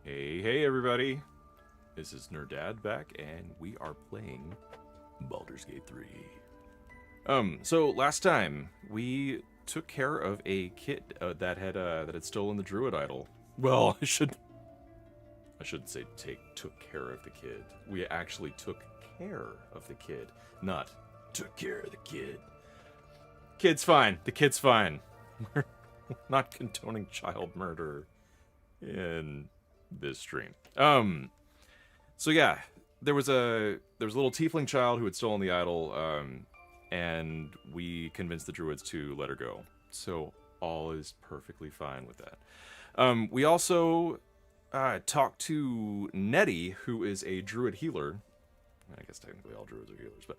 Hey everybody. This is Nerdad back and we are playing Baldur's Gate 3. So last time we took care of a kid that had stolen the druid idol. Well, I shouldn't say took care of the kid. We actually took care of the kid, not took care of the kid. Kid's fine. The kid's fine. We're not condoning child murder in this stream. So yeah, there was a little tiefling child who had stolen the idol, and we convinced the druids to let her go. So all is perfectly fine with that. We also talked to Nettie, who is a druid healer. I guess technically all druids are healers, but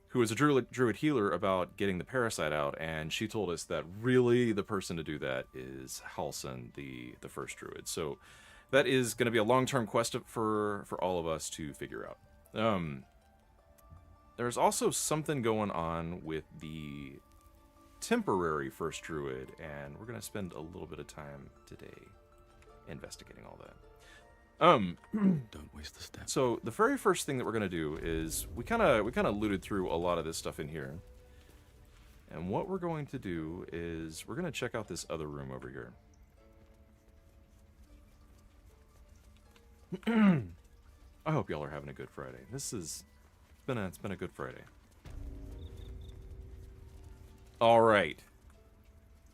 who is a druid healer, about getting the parasite out, and she told us that really the person to do that is Halson, the first druid. So that is going to be a long-term quest for all of us to figure out. There's also something going on with the temporary first druid, and we're going to spend a little bit of time today investigating all that. Don't waste the step. So the very first thing that we're going to do is we kind of looted through a lot of this stuff in here. And what we're going to do is we're going to check out this other room over here. I hope y'all are having a good Friday. It's been a good Friday. All right.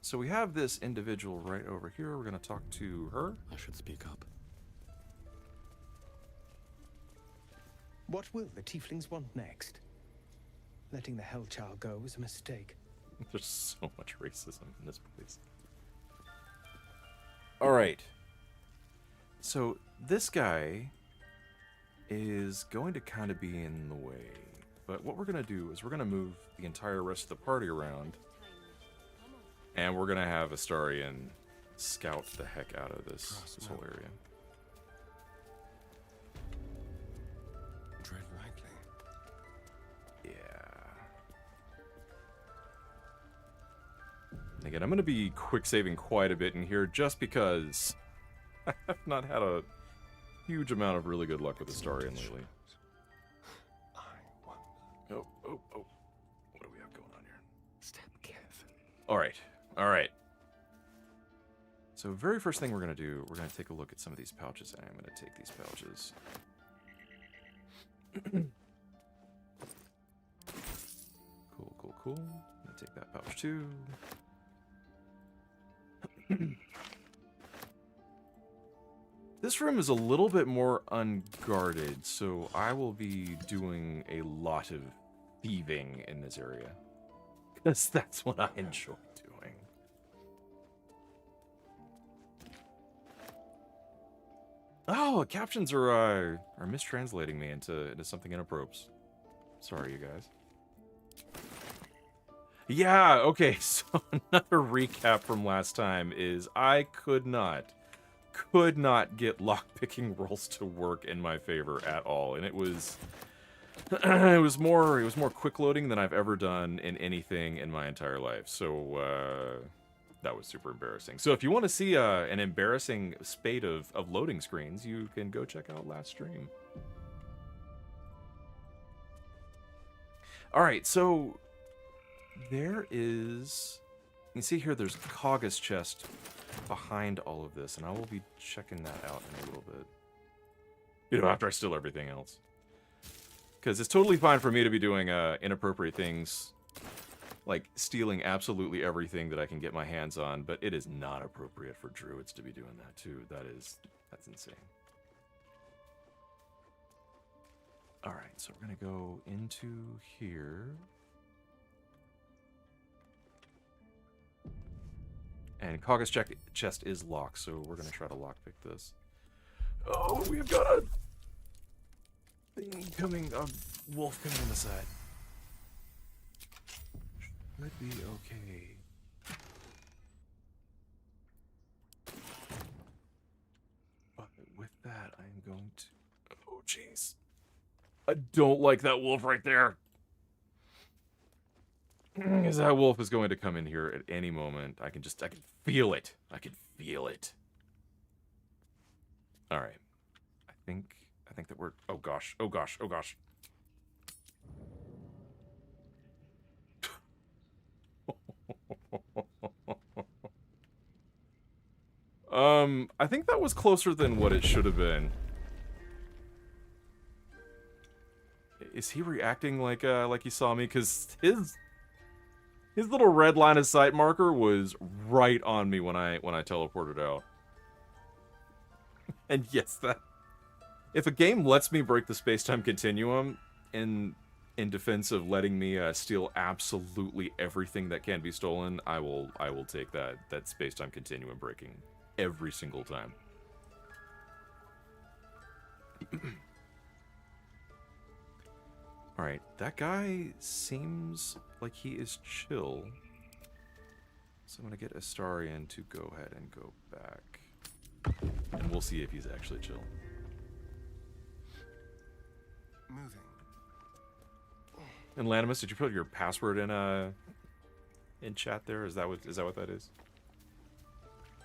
So we have this individual right over here. We're going to talk to her. I should speak up. What will the tieflings want next? Letting the Hellchild go was a mistake. There's so much racism in this place. All right. So this guy is going to kind of be in the way. But what we're going to do is we're going to move the entire rest of the party around. And we're going to have Astarion scout the heck out of this whole area. Tread lightly. Yeah. And again, I'm going to be quick saving quite a bit in here just because I have not had a huge amount of really good luck with Astarion lately. Oh. What do we have going on here? Step carefully. All right. So very first thing we're going to do, we're going to take a look at some of these pouches. And I'm going to take these pouches. Cool. I'm going to take that pouch too. This room is a little bit more unguarded, so I will be doing a lot of thieving in this area. Because that's what I enjoy doing. Oh, captions are mistranslating me into something inappropriate. Sorry, you guys. Yeah, okay, so another recap from last time is I could not get lockpicking rolls to work in my favor at all, and it was more quick loading than I've ever done in anything in my entire life. So that was super embarrassing. So if you want to see an embarrassing spate of loading screens, you can go check out last stream. All right, so there is, you can see here there's Kagha's chest behind all of this, and I will be checking that out in a little bit. You know, after I steal everything else. Because it's totally fine for me to be doing inappropriate things, like stealing absolutely everything that I can get my hands on, but it is not appropriate for druids to be doing that too. That's insane. Alright, so we're gonna go into here. And Kagha's chest is locked, so we're going to try to lockpick this. Oh, we've got a thing coming, a wolf coming on the side. Should be okay. But with that, I'm going to... Oh, jeez. I don't like that wolf right there. Because that wolf is going to come in here at any moment. I can feel it. I can feel it. All right. I think that we're. Oh gosh. Oh gosh. Oh gosh. I think that was closer than what it should have been. Is he reacting like he saw me? Because his little red line of sight marker was right on me when I teleported out. And yes, that if a game lets me break the space-time continuum in defense of letting me steal absolutely everything that can be stolen, I will take that space-time continuum breaking every single time. Alright, that guy seems like he is chill. So I'm gonna get Astarion to go ahead and go back. And we'll see if he's actually chill. Moving. And Lanimus, did you put your password in chat there? Is that what that is?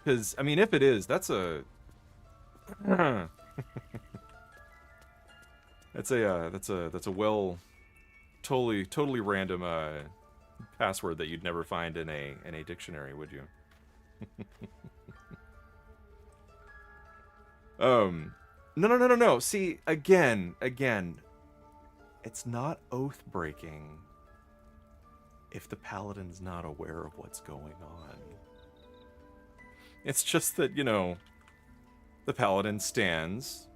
Because I mean, if it is, that's a that's a well totally random password that you'd never find in a dictionary, would you? No. See, again, it's not oath breaking if the paladin's not aware of what's going on. It's just that, you know, the paladin stands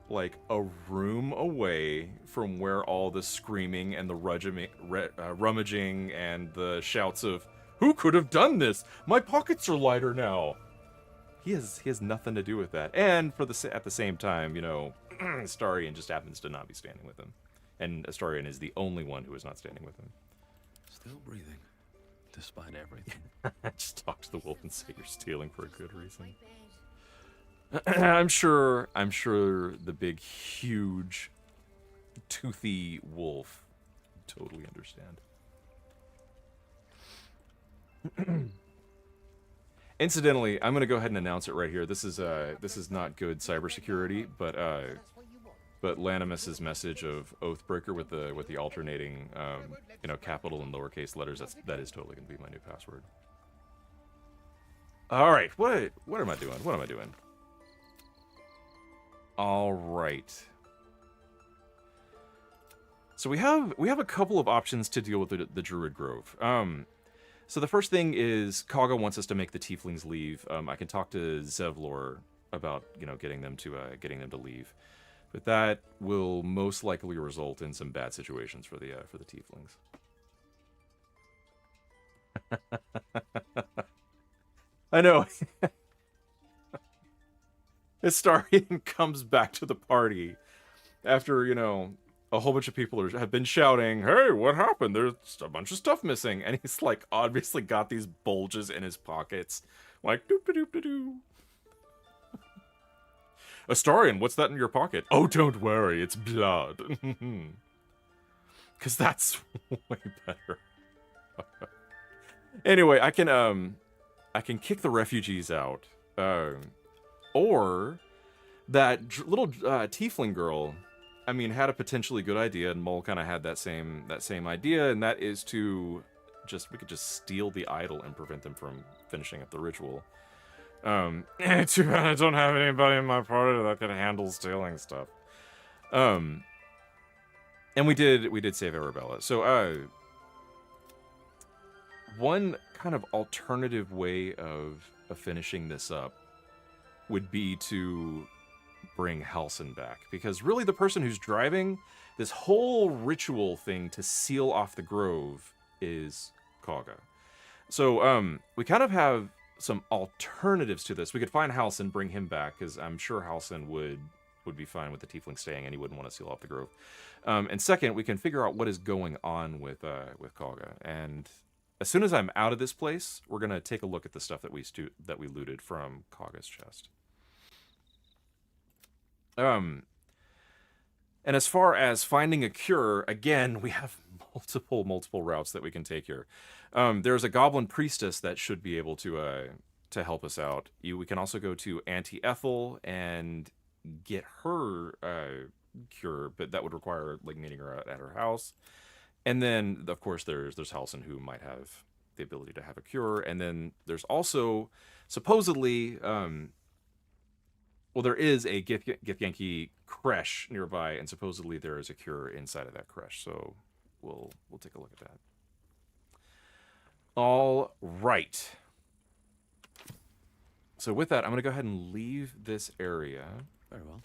like a room away from where all the screaming and the rummaging and the shouts of "Who could have done this? My pockets are lighter now." He has nothing to do with that. And at the same time, you know, Astarion just happens to not be standing with him, and Astarion is the only one who is not standing with him. Still breathing, despite everything. Just talk to the wolf and say you're stealing for a good reason. I'm sure the big, huge, toothy wolf totally understand. Incidentally, I'm gonna go ahead and announce it right here. This is not good cybersecurity, but Lanimus's message of Oathbreaker with the alternating you know, capital and lowercase letters, that is totally gonna be my new password. All right, what am I doing? What am I doing? All right. So we have a couple of options to deal with the Druid Grove. So the first thing is Kaga wants us to make the Tieflings leave. I can talk to Zevlor about, you know, getting them to leave, but that will most likely result in some bad situations for the Tieflings. I know. Astarion comes back to the party after, you know, a whole bunch of people have been shouting, "Hey, what happened? There's a bunch of stuff missing." And he's like, obviously got these bulges in his pockets. Like, doop-a-doop-a-doo. Astarion, what's that in your pocket? Oh, don't worry, it's blood. Because that's way better. Anyway, I can kick the refugees out. Or that little tiefling girl, I mean, had a potentially good idea, and Mole kind of had that same idea, and that is we could just steal the idol and prevent them from finishing up the ritual. Too bad I don't have anybody in my party that can handle stealing stuff. And we did save Arabella. So one kind of alternative way of finishing this up would be to bring Halsin back, because really the person who's driving this whole ritual thing to seal off the grove is Kaga. So we kind of have some alternatives to this. We could find Halsin, bring him back, because I'm sure Halsin would be fine with the tiefling staying, and he wouldn't want to seal off the grove. And second, we can figure out what is going on with Kaga. And as soon as I'm out of this place, we're gonna take a look at the stuff that we looted from Kaga's chest. And as far as finding a cure, again, we have multiple routes that we can take here. There's a goblin priestess that should be able to help us out. We can also go to Auntie Ethel, and get her cure, but that would require like meeting her at her house. And then, of course, there's Halsin, who might have the ability to have a cure. And then there's also supposedly, well, there is a Githyanki creche nearby, and supposedly there is a cure inside of that creche. So we'll take a look at that. All right. So with that, I'm going to go ahead and leave this area. Very well.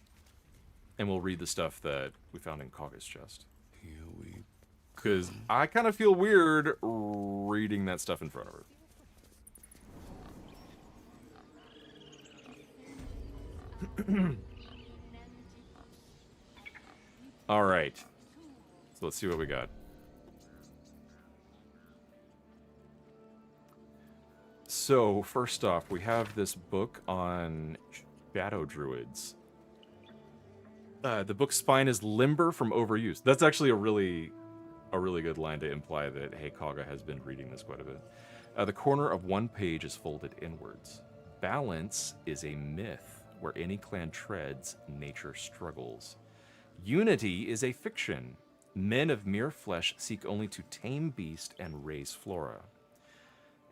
And we'll read the stuff that we found in Kaga's chest. Here we... Because I kind of feel weird reading that stuff in front of her. All right. So let's see what we got. So, first off, we have this book on shadow druids. The book's spine is limber from overuse. That's actually a really good line to imply that, hey, Kaga has been reading this quite a bit. The corner of one page is folded inwards. Balance is a myth where any clan treads, nature struggles. Unity is a fiction. Men of mere flesh seek only to tame beast and raise flora.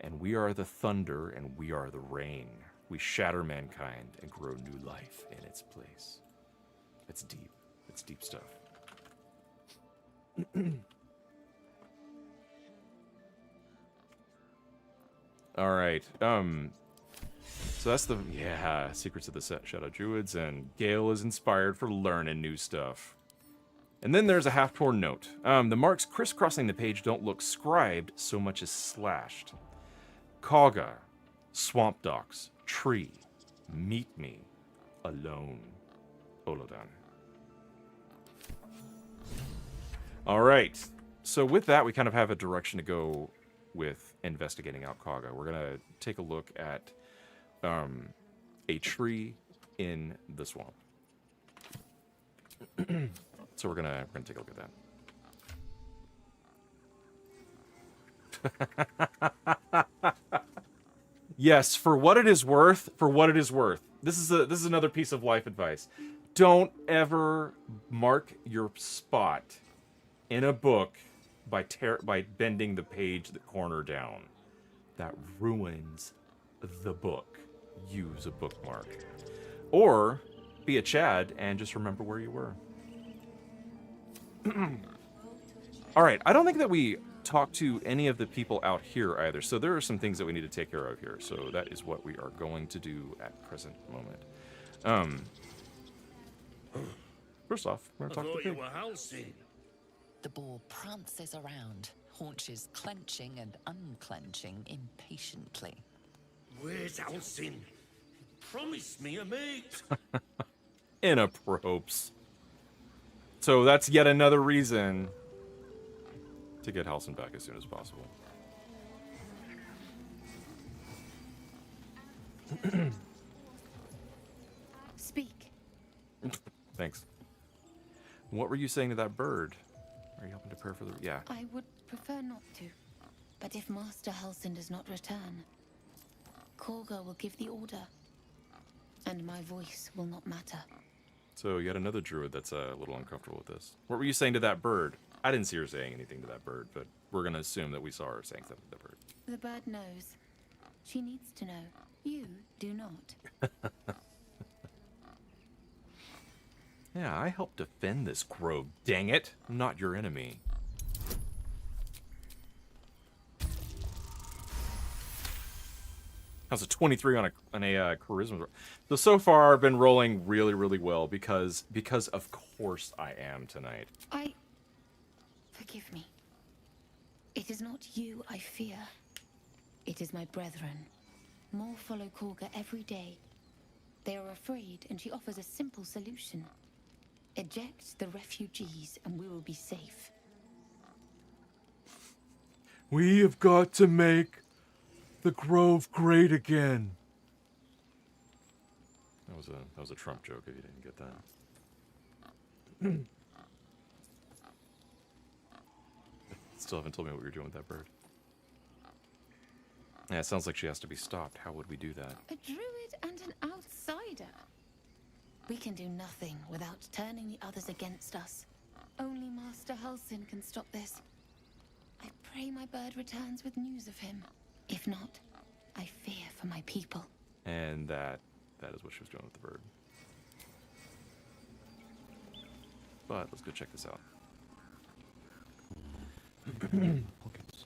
And we are the thunder, and we are the rain. We shatter mankind and grow new life in its place. It's deep. It's deep stuff. All right. So that's the Secrets of the Shadow Druids, and Gale is inspired for learning new stuff. And then there's a half-torn note. The marks crisscrossing the page don't look scribed so much as slashed. Kaga, swamp docks, tree, meet me, alone, Olodan. All right. So with that, we kind of have a direction to go with investigating out Kaga. We're gonna take a look at a tree in the swamp. So we're gonna take a look at that. Yes, for what it is worth. This is another piece of life advice. Don't ever mark your spot in a book by bending the page the corner down. That ruins the book. Use a bookmark. Or be a Chad and just remember where you were. All right, I don't think that we talked to any of the people out here either, so there are some things that we need to take care of here. So that is what we are going to do at present moment. First off, we're going to talk to the pig. The boar prances around, haunches clenching and unclenching impatiently. Where's Halsin? Promise me a mate. Inappropriate. So that's yet another reason to get Halsin back as soon as possible. Speak. Thanks. What were you saying to that bird? Are you helping to prepare for the... Yeah. I would prefer not to. But if Master Halsin does not return, Korga will give the order. And my voice will not matter. So yet another druid that's a little uncomfortable with this. What were you saying to that bird? I didn't see her saying anything to that bird, but we're going to assume that we saw her saying something to the bird. The bird knows. She needs to know. You do not. Yeah, I helped defend this grove, dang it. I'm not your enemy. How's a 23 on a charisma? So far I've been rolling really, really well because of course I am tonight. Forgive me. It is not you I fear. It is my brethren. More follow Korga every day. They are afraid, and she offers a simple solution. Eject the refugees, and we will be safe. We have got to make the grove great again. That was a Trump joke if you didn't get that. Still haven't told me what you're doing with that bird. Yeah, it sounds like she has to be stopped. How would we do that? A druid and an outsider. We can do nothing without turning the others against us. Only Master Halsin can stop this. I pray my bird returns with news of him. If not, I fear for my people. And that is what she was doing with the bird. But let's go check this out. Pockets.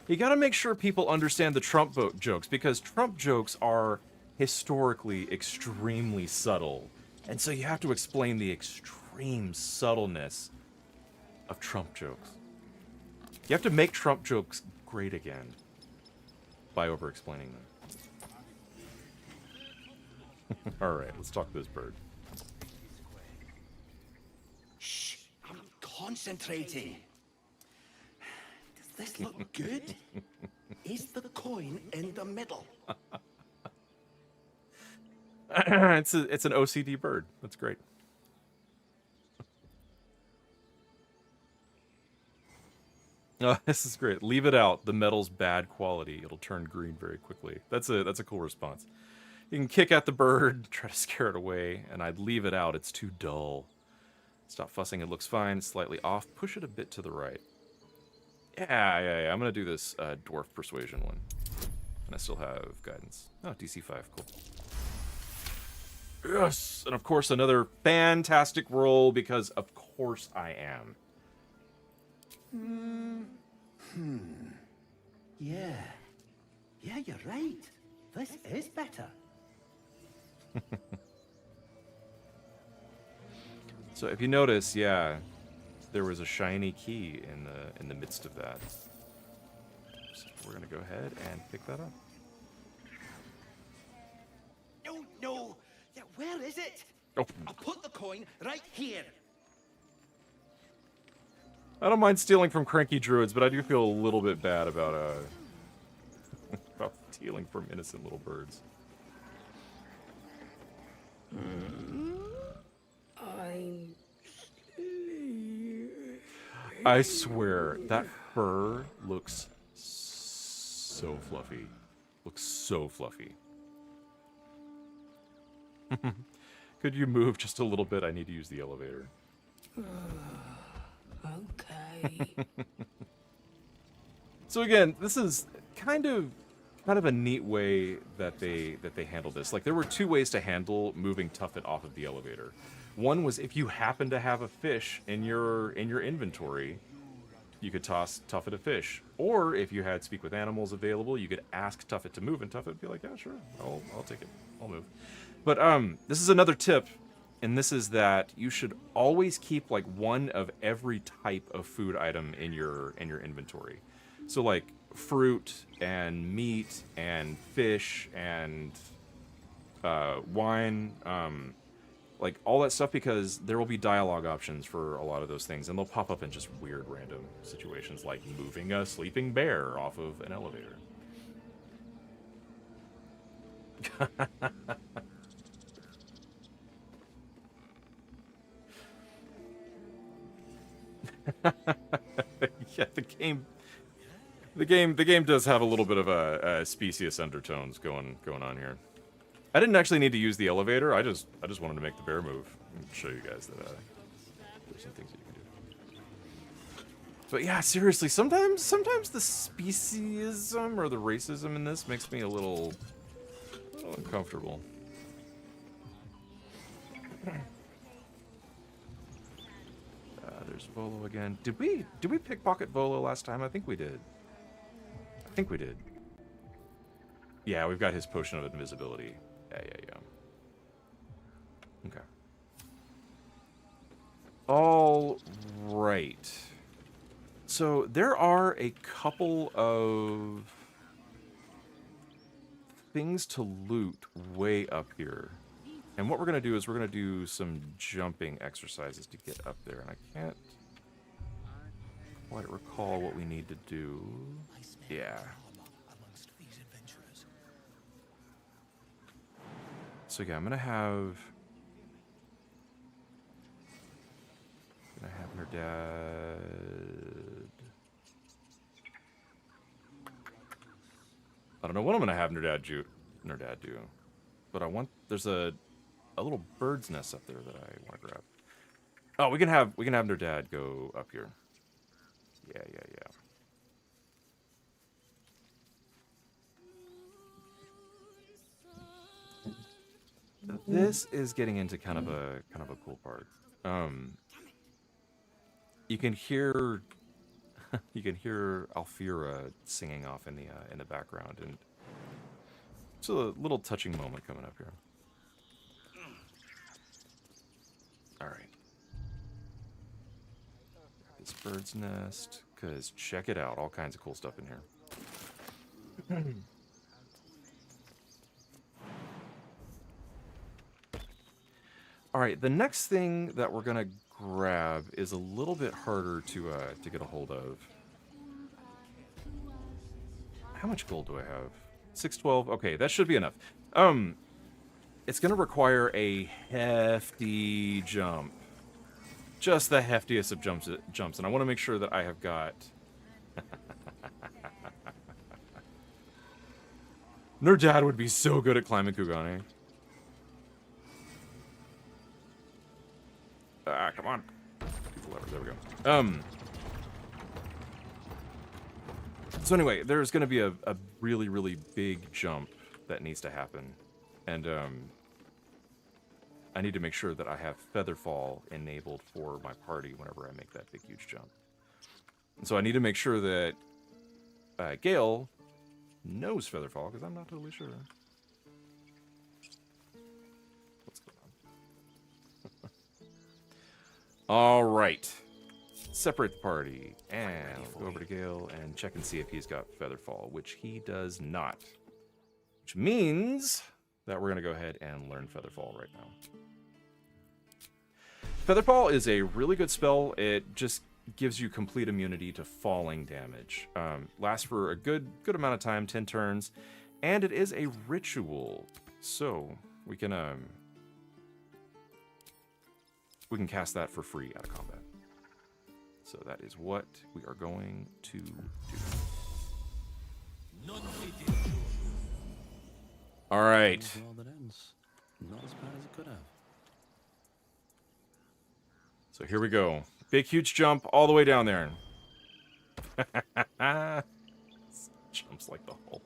You gotta make sure people understand the Trump vote jokes, because Trump jokes are historically extremely subtle. And so you have to explain the extreme subtleness of Trump jokes. You have to make Trump jokes great again by over-explaining them. Alright, let's talk to this bird. Shh, I'm concentrating. Does this look good? Is the coin in the middle? It's an OCD bird. That's great. Oh, this is great. Leave it out. The metal's bad quality. It'll turn green very quickly. That's a cool response. You can kick at the bird, try to scare it away, and I'd leave it out. It's too dull. Stop fussing. It looks fine. It's slightly off. Push it a bit to the right. Yeah. I'm gonna do this dwarf persuasion one, and I still have guidance. Oh, DC 5. Cool. Yes, and of course another fantastic roll, because of course I am. Yeah. Yeah, you're right. This is better. So if you notice, yeah, there was a shiny key in the midst of that. So we're gonna go ahead and pick that up. No. Yeah, where is it? Oh, I'll put the coin right here. I don't mind stealing from cranky druids, but I do feel a little bit bad about about stealing from innocent little birds. I swear, that fur looks so fluffy. Looks so fluffy. Could you move just a little bit? I need to use the elevator. Okay. So again, this is kind of a neat way that they handle this. Like, there were two ways to handle moving Tuffet off of the elevator. One was if you happen to have a fish in your inventory, you could toss Tuffet a fish. Or if you had Speak with Animals available, you could ask Tuffet to move, and Tuffet would be like, yeah, sure, I'll take it. I'll move. But this is another tip, and this is that you should always keep like one of every type of food item in your inventory. So like fruit and meat and fish and wine, like all that stuff, because there will be dialogue options for a lot of those things, and they'll pop up in just weird random situations, like moving a sleeping bear off of an elevator. Yeah, the game does have a little bit of a specious undertones going on here. I didn't actually need to use the elevator. I just wanted to make the bear move and show you guys that there's some things that you can do. But yeah, seriously, sometimes the speciesism or the racism in this makes me a little uncomfortable. There's Volo again. Did we pickpocket Volo last time? I think we did. Yeah, we've got his potion of invisibility. Yeah. Okay. All right. So there are a couple of things to loot way up here. And what we're going to do is we're going to do some jumping exercises to get up there. And I can't quite recall what we need to do. Yeah. So yeah, I'm going to have her Nerdad. I don't know what I'm gonna have Nerdad do, but I want there's a little bird's nest up there that I want to grab. Oh, we can have Nerdad go up here. Yeah. This is getting into kind of a cool part. You can hear Alfira singing off in the background, and it's a little touching moment coming up here. All right, this bird's nest, cause check it out, all kinds of cool stuff in here. All right, the next thing that we're gonna grab is a little bit harder to get a hold of. How much gold do I have? 612. Okay, that should be enough. It's gonna require a hefty jump, just the heftiest of jumps, and I want to make sure that I have got. Nerdad would be so good at climbing Kugane. Ah, come on. There we go. So anyway, there's going to be a really, really big jump that needs to happen. And I need to make sure that I have Featherfall enabled for my party whenever I make that big, huge jump. And so I need to make sure that Gale knows Featherfall, because I'm not totally sure. What's going on? All right. Separate the party. And we'll go over to Gale and check and see if he's got Featherfall, which he does not. Which means that we're going to go ahead and learn Featherfall right now. Featherfall is a really good spell. It just gives you complete immunity to falling damage. Lasts for a good amount of time, 10 turns, and it is a ritual. So we can cast that for free out of combat. So that is what we are going to do. All right. Well, that ends not as bad as it could have. So here we go. Big, huge jump all the way down there. Jumps like the Hulk.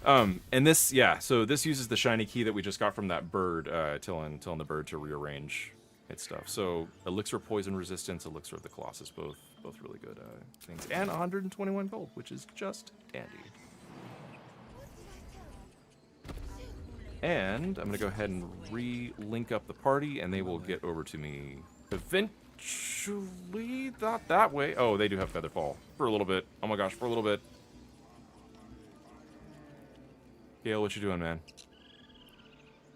And this, yeah, so this uses the shiny key that we just got from that bird, telling the bird to rearrange its stuff. So Elixir Poison Resistance, Elixir of the Colossus, both really good things. And 121 gold, which is just dandy. And I'm going to go ahead and re-link up the party, and they will get over to me eventually. Not that way. Oh, they do have Featherfall. For a little bit. Oh my gosh, for a little bit. Gale, what you doing, man?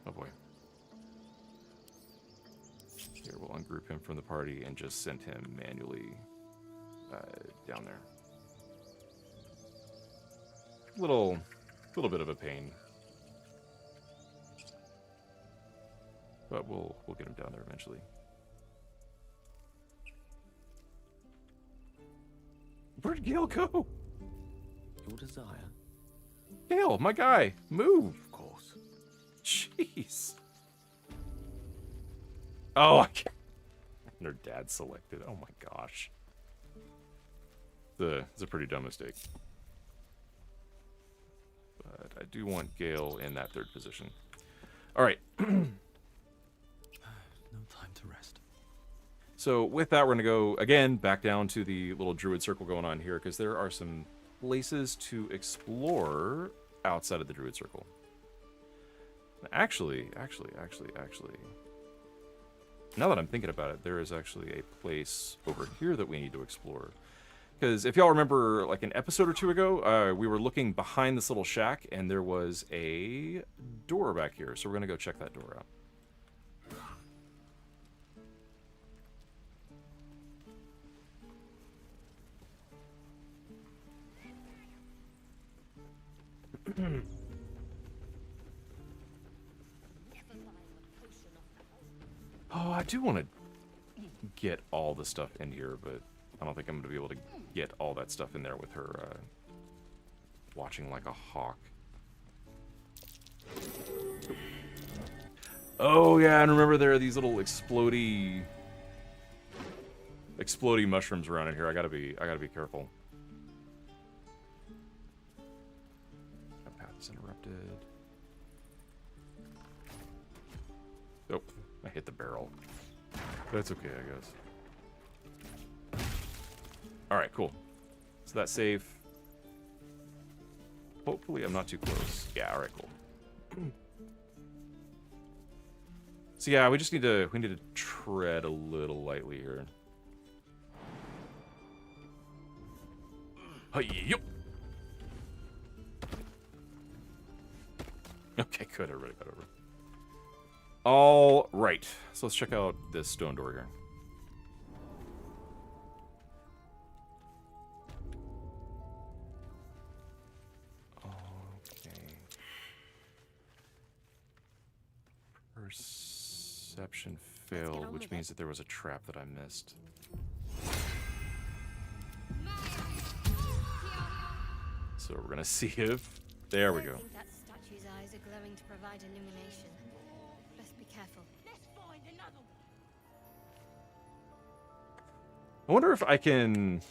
Oh boy. Here, we'll ungroup him from the party and just send him manually down there. Little bit of a pain. But we'll get him down there eventually. Where'd Gale go? Your desire. Gale, my guy, move. Of course. Jeez. Oh, I can't. Nerdad selected. Oh my gosh. It's a pretty dumb mistake. But I do want Gale in that third position. All right. No time to rest. So with that, we're going to go, again, back down to the little druid circle going on here, because there are some places to explore outside of the druid circle. Actually, now that I'm thinking about it, there is actually a place over here that we need to explore. Because if y'all remember, like an episode or two ago, we were looking behind this little shack, and there was a door back here. So we're going to go check that door out. Oh, I do want to get all the stuff in here, but I don't think I'm going to be able to get all that stuff in there with her watching like a hawk. Oh yeah, and remember there are these little explodey mushrooms around in here. I gotta be careful. My path is interrupted. Oh, I hit the barrel. That's okay, I guess. Alright, cool. So that's safe. Hopefully I'm not too close. Yeah, alright, cool. So yeah, we need to tread a little lightly here. Hey-yo! Okay, good, everybody got over. All right, so let's check out this stone door here. Okay. Perception failed, which means that there was a trap that I missed. So we're gonna see if... There we go. I think that statue's eyes are glowing to provide illumination. Let's be careful. Let's find another one. I wonder if I can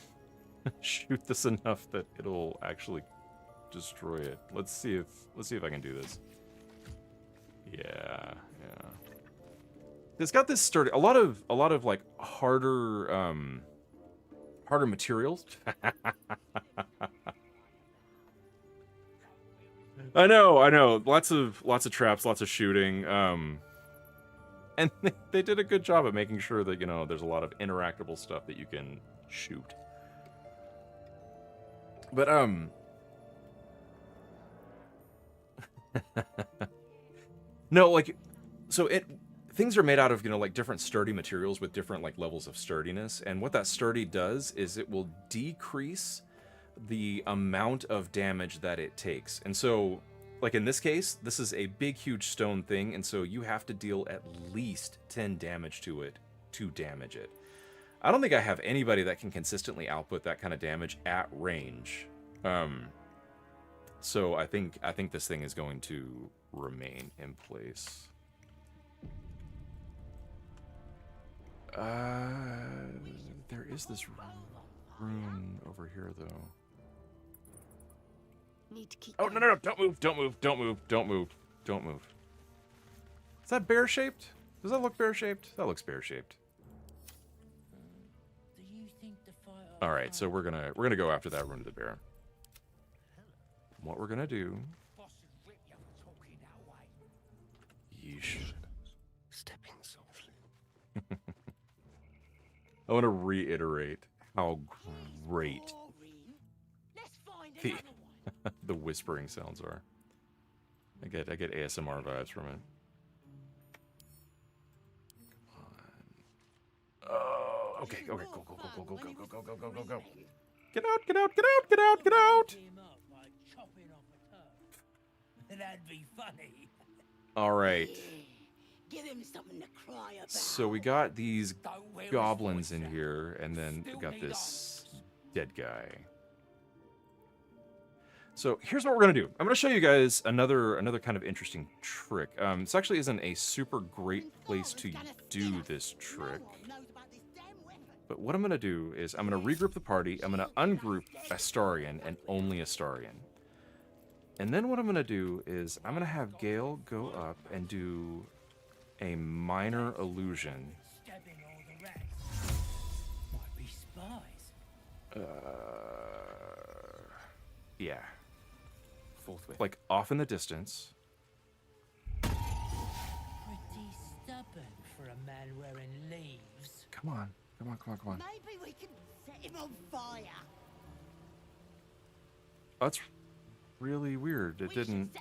shoot this enough that it'll actually destroy it. Let's see if I can do this. Yeah. It's got this sturdy, a lot of like harder materials. I know. Lots of traps, lots of shooting. And they did a good job at making sure that, you know, there's a lot of interactable stuff that you can shoot. But no, like, so things are made out of, you know, like different sturdy materials with different like levels of sturdiness, and what that sturdy does is it will decrease the amount of damage that it takes. And so, like in this case, this is a big huge stone thing, and so you have to deal at least 10 damage to it to damage it. I don't think I have anybody that can consistently output that kind of damage at range. So I think this thing is going to remain in place. There is this rune over here, though. Need to keep Oh, no, don't move. Is that bear-shaped? Does that look bear-shaped? That looks bear-shaped. All right, so we're gonna go after that rune of the bear. What we're gonna do... Yeesh. Stepping softly. I want to reiterate how great the whispering sounds are. I get ASMR vibes from it. Come on. Oh, okay, go. Get out. That'd be funny. All right. Give him something to cry about. So we got these goblins in here, and then we got this dead guy. So here's what we're gonna do. I'm gonna show you guys another kind of interesting trick. This actually isn't a super great place to do this trick. But what I'm gonna do is I'm gonna regroup the party. I'm gonna ungroup Astarion and only Astarion. And then what I'm gonna do is I'm gonna have Gale go up and do a minor illusion. Might be spies. Yeah. Like off in the distance. Pretty stubborn for a man wearing leaves. Come on. Maybe we can set him on fire. That's really weird. It didn't.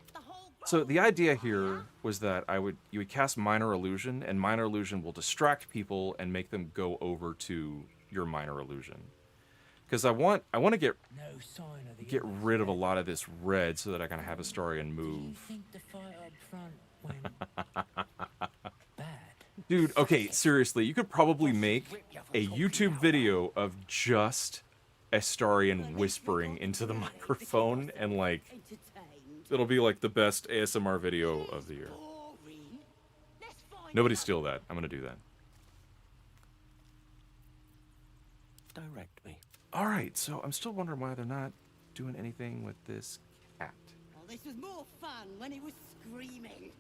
So the idea here was that you would cast minor illusion, and minor illusion will distract people and make them go over to your minor illusion. Because I want to get rid of a lot of this red so that I can have Astarion move. Do you think the fight up front went bad? Dude, okay, seriously, you could probably make a YouTube video of just Astarion whispering into the microphone, and like, it'll be like the best ASMR video of the year. Nobody steal that. I'm gonna do that. Direct me. Alright, so I'm still wondering why they're not doing anything with this cat. Well, this was more fun when he was screaming.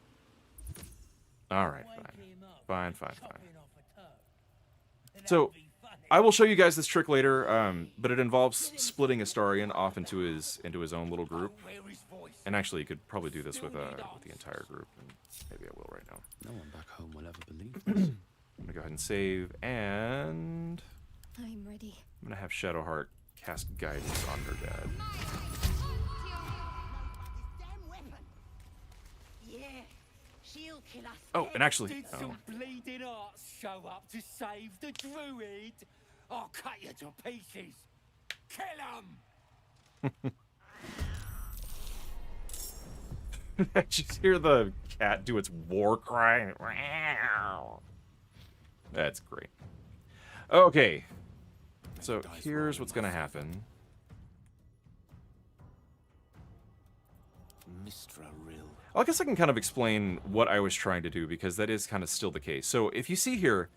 Alright, fine. Fine. So, I will show you guys this trick later, but it involves splitting Astarion off into his own little group. And actually, you could probably do this with the entire group, and maybe I will right now. No one back home will ever believe this. I'm gonna go ahead and save, and I'm ready. I'm gonna have Shadowheart cast guidance on Nerdad. Yeah, she'll kill us. Oh, and actually, Did some bleeding arts show up to save the druid? I'll cut you to pieces. Kill 'em! Just hear the cat do its war cry. That's great. Okay, so here's what's gonna happen. Mistra Rill. I guess I can kind of explain what I was trying to do, because that is kind of still the case. So if you see here,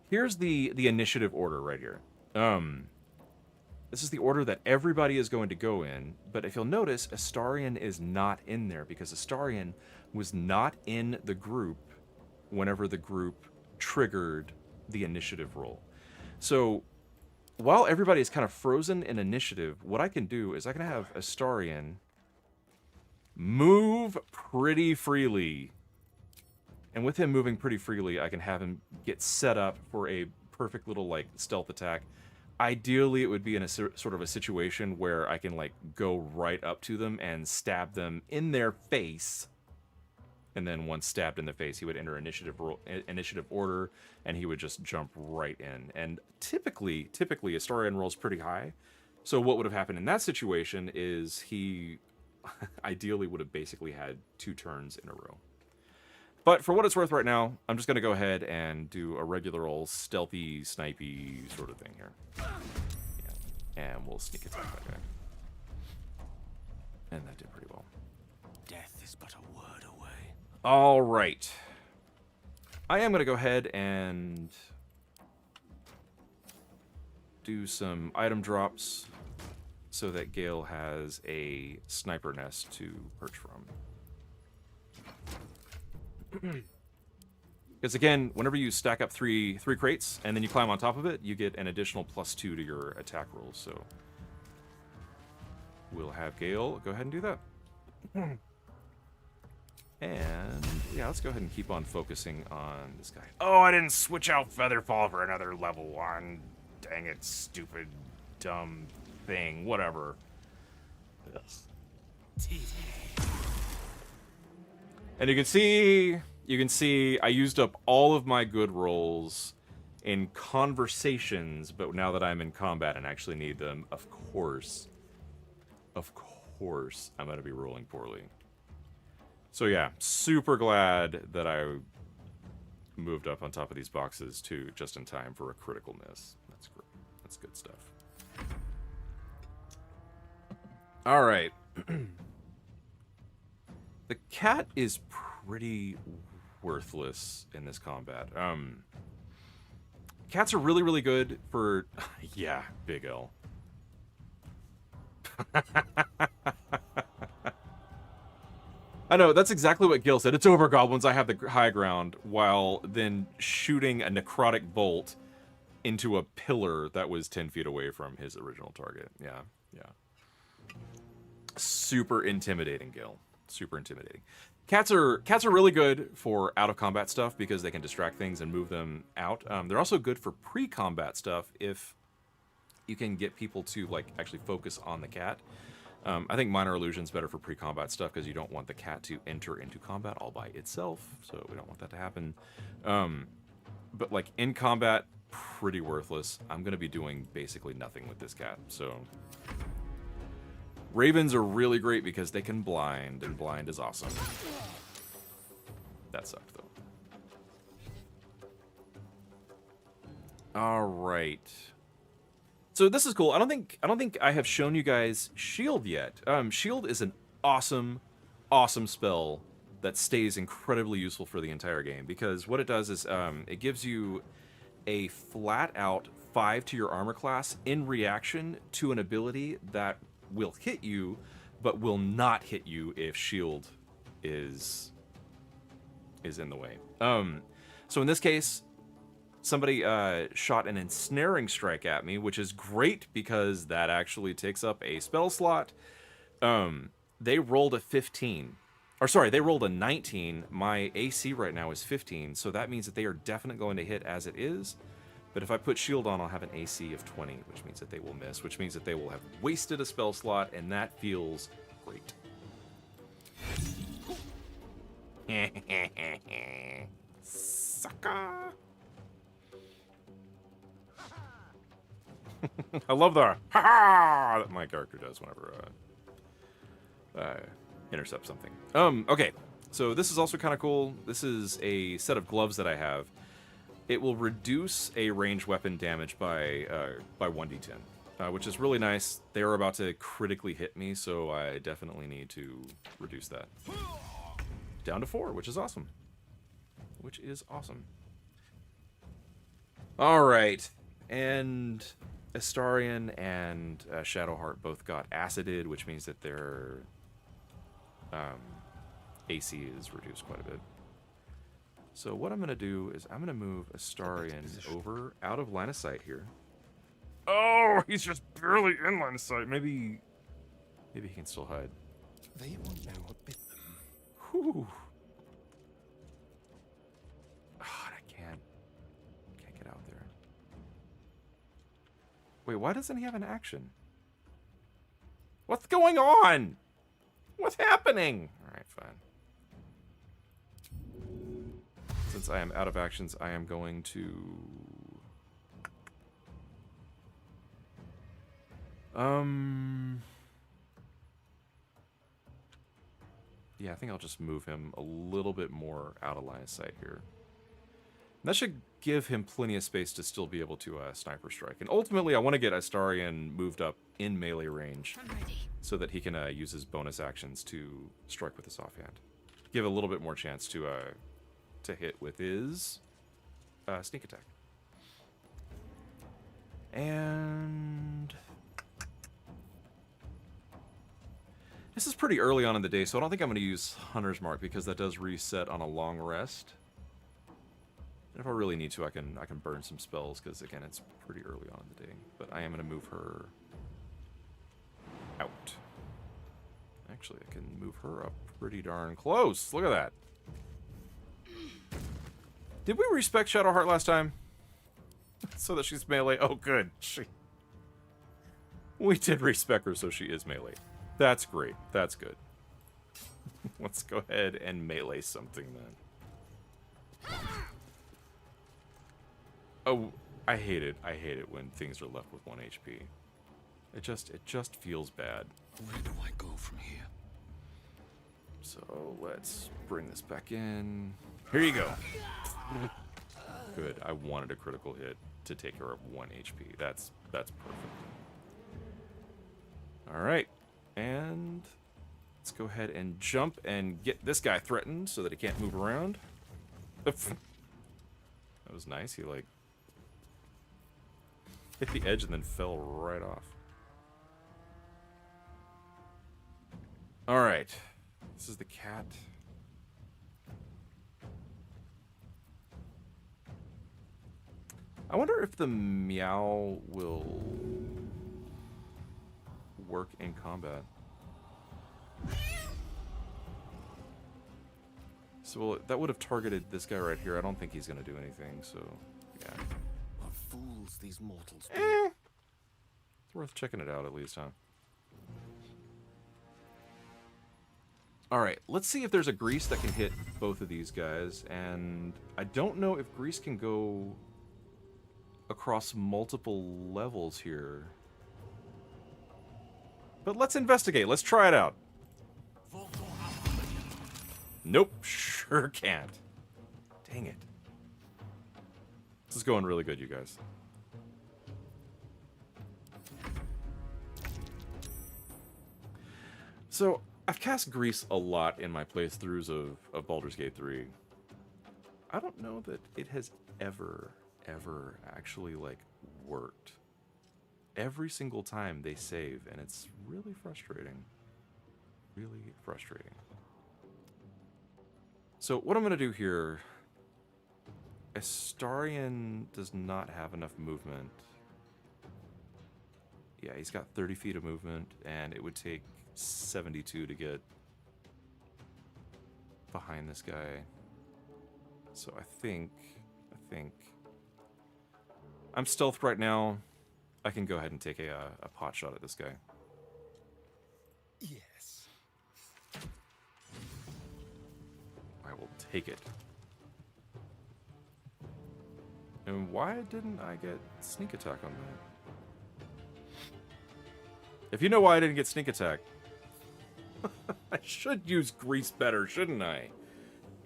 here's the initiative order right here. This is the order that everybody is going to go in, but if you'll notice, Astarion is not in there, because Astarion was not in the group whenever the group triggered the initiative roll. So while everybody is kind of frozen in initiative, what I can do is I can have Astarion move pretty freely. And with him moving pretty freely, I can have him get set up for a perfect little, like, stealth attack. Ideally, it would be in a sort of a situation where I can, like, go right up to them and stab them in their face. And then once stabbed in the face, he would enter initiative order, and he would just jump right in. And typically, Astarion rolls pretty high. So what would have happened in that situation is he ideally would have basically had 2 turns in a row. But for what it's worth right now, I'm just going to go ahead and do a regular old stealthy, snipey sort of thing here. Yeah. And we'll sneak attack that guy. And that did pretty well. Death is but a word away. All right. I am going to go ahead and do some item drops so that Gale has a sniper nest to perch from. Because again, whenever you stack up three crates and then you climb on top of it, you get an additional +2 to your attack rolls. So we'll have Gale go ahead and do that. And yeah, let's go ahead and keep on focusing on this guy. Oh, I didn't switch out Featherfall for another level 1. Dang it, stupid, dumb thing. Whatever. Ugh. And you can see I used up all of my good rolls in conversations, but now that I'm in combat and actually need them, of course, I'm going to be rolling poorly. So yeah, super glad that I moved up on top of these boxes too, just in time for a critical miss. That's great. That's good stuff. All right. The cat is pretty worthless in this combat. Cats are really, really good for... yeah, Big L. I know, that's exactly what Gil said. It's over, goblins. I have the high ground, while then shooting a necrotic bolt into a pillar that was 10 feet away from his original target. Yeah, yeah. Super intimidating, Gil. Super intimidating. Cats are really good for out-of-combat stuff because they can distract things and move them out. They're also good for pre-combat stuff if you can get people to, like, actually focus on the cat. I think Minor Illusion's better for pre-combat stuff because you don't want the cat to enter into combat all by itself, so we don't want that to happen. But, like, in combat, pretty worthless. I'm going to be doing basically nothing with this cat, so... Ravens are really great because they can blind, and blind is awesome. That sucked, though. All right. So this is cool. I don't think I have shown you guys Shield yet. Shield is an awesome spell that stays incredibly useful for the entire game, because what it does is it gives you a flat out 5 to your armor class in reaction to an ability that will hit you, but will not hit you if Shield is in the way. So in this case, somebody shot an ensnaring strike at me, which is great because that actually takes up a spell slot. They rolled a 15. Or sorry, they rolled a 19. My AC right now is 15, so that means that they are definitely going to hit as it is. But if I put shield on, I'll have an AC of 20, which means that they will miss, which means that they will have wasted a spell slot, and that feels great. Sucker! I love the ha-ha that my character does whenever intercept something. Okay, so this is also kind of cool. This is a set of gloves that I have. It will reduce a ranged weapon damage by 1d10, which is really nice. They are about to critically hit me, so I definitely need to reduce that down to 4, which is awesome. All right, and Astarion and Shadowheart both got acided, which means that their AC is reduced quite a bit. So what I'm going to do is I'm going to move Astarion over out of line of sight here. Oh, he's just barely in line of sight. Maybe he can still hide. They won't know what bit them. Whew. God, I can't get out there. Wait, why doesn't he have an action? What's going on? What's happening? All right, fine. Since I am out of actions, I am going to... Yeah, I think I'll just move him a little bit more out of line of sight here. And that should give him plenty of space to still be able to sniper strike. And ultimately, I want to get Astarion moved up in melee range so that he can use his bonus actions to strike with his offhand. Give a little bit more chance to hit with his sneak attack. And this is pretty early on in the day, so I don't think I'm going to use Hunter's Mark because that does reset on a long rest. And if I really need to, I can burn some spells because, again, it's pretty early on in the day. But I am going to move her out. Actually, I can move her up pretty darn close. Look at that. Did we respect Shadowheart last time? So that she's melee. Oh, good. We did respect her, so she is melee. That's great. That's good. Let's go ahead and melee something then. Oh, I hate it. I hate it when things are left with 1 HP. It just feels bad. Where do I go from here? So let's bring this back in. Here you go. Good. I wanted a critical hit to take her up 1 HP. That's perfect. All right. And let's go ahead and jump and get this guy threatened so that he can't move around. That was nice. He like hit the edge and then fell right off. All right. This is the cat. I wonder if the meow will work in combat. So well, that would have targeted this guy right here. I don't think he's going to do anything, so yeah. What fools these mortals be. It's worth checking it out at least, huh? Alright, let's see if there's a grease that can hit both of these guys, and I don't know if grease can go across multiple levels here. But let's investigate. Let's try it out. Nope, sure can't. Dang it. This is going really good, you guys. So, I've cast grease a lot in my playthroughs of Baldur's Gate 3. I don't know that it has ever actually, like, worked. Every single time they save, and it's really frustrating. Really frustrating. So, what I'm going to do here... Astarion does not have enough movement. Yeah, he's got 30 feet of movement, and it would take 72 to get behind this guy. So I think I'm stealthed right now. I can go ahead and take a pot shot at this guy. Yes. I will take it. And why didn't I get sneak attack on that? If you know why I didn't get sneak attack, I should use grease better, shouldn't I?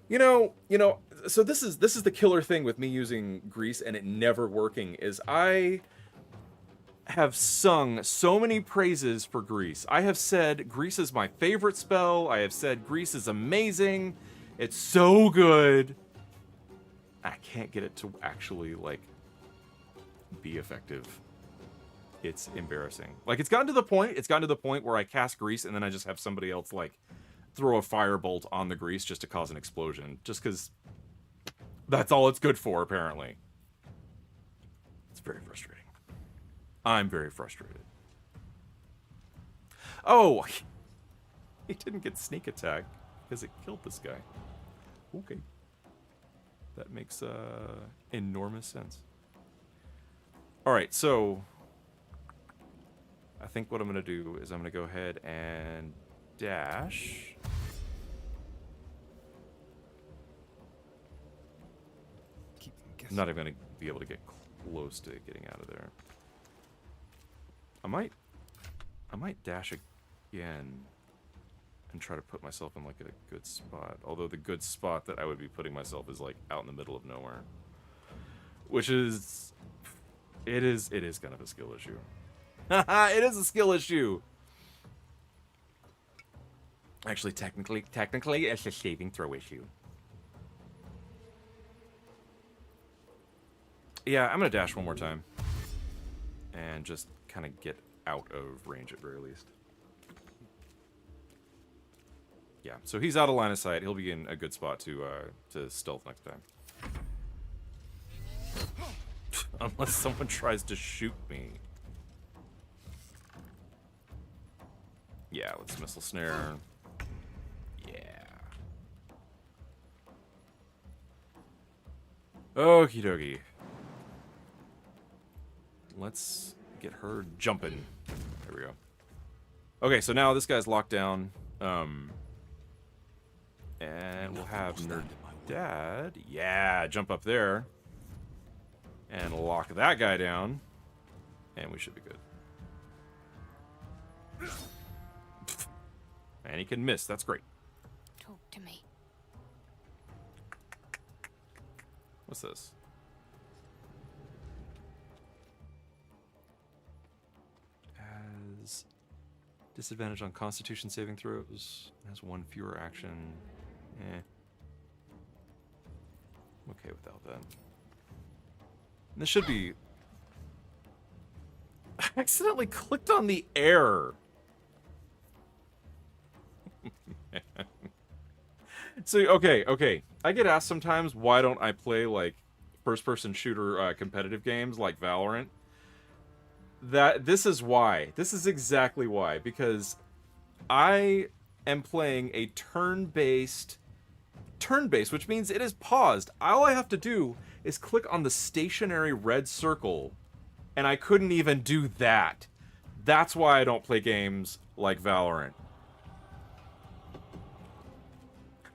You know, so this is the killer thing with me using grease and it never working is I have sung so many praises for grease. I have said grease is my favorite spell. I have said grease is amazing. It's so good. I can't get it to actually, like, be effective. It's embarrassing. Like, it's gotten to the point where I cast grease and then I just have somebody else, like, throw a firebolt on the grease just to cause an explosion. Just because that's all it's good for, apparently. It's very frustrating. I'm very frustrated. Oh! He didn't get sneak attack because it killed this guy. Okay. That makes enormous sense. Alright, so I think what I'm going to do is I'm going to go ahead and dash. Keep them I'm guessing. not even going to be able to get close to getting out of there. I might dash again and try to put myself in, like, a good spot. Although the good spot that I would be putting myself is, like, out in the middle of nowhere. Which is... It is kind of a skill issue. It is a skill issue! Actually, technically, it's a saving throw issue. Yeah, I'm gonna dash one more time. And just kind of get out of range at very least. Yeah, so he's out of line of sight. He'll be in a good spot to stealth next time. Unless someone tries to shoot me. Yeah, let's missile snare. Yeah. Okie dokie. Let's get her jumping. There we go. Okay, so now this guy's locked down. And we'll have Nerdad. Yeah, jump up there. And lock that guy down. And we should be good. And he can miss. That's great. Talk to me. What's this? Has disadvantage on Constitution saving throws. Has one fewer action. Eh. I'm okay without that. And this should be... I accidentally clicked on the air. So, okay. I get asked sometimes, why don't I play, like, first-person shooter competitive games like Valorant? This is why. This is exactly why. Because I am playing a turn-based, which means it is paused. All I have to do is click on the stationary red circle, and I couldn't even do that. That's why I don't play games like Valorant.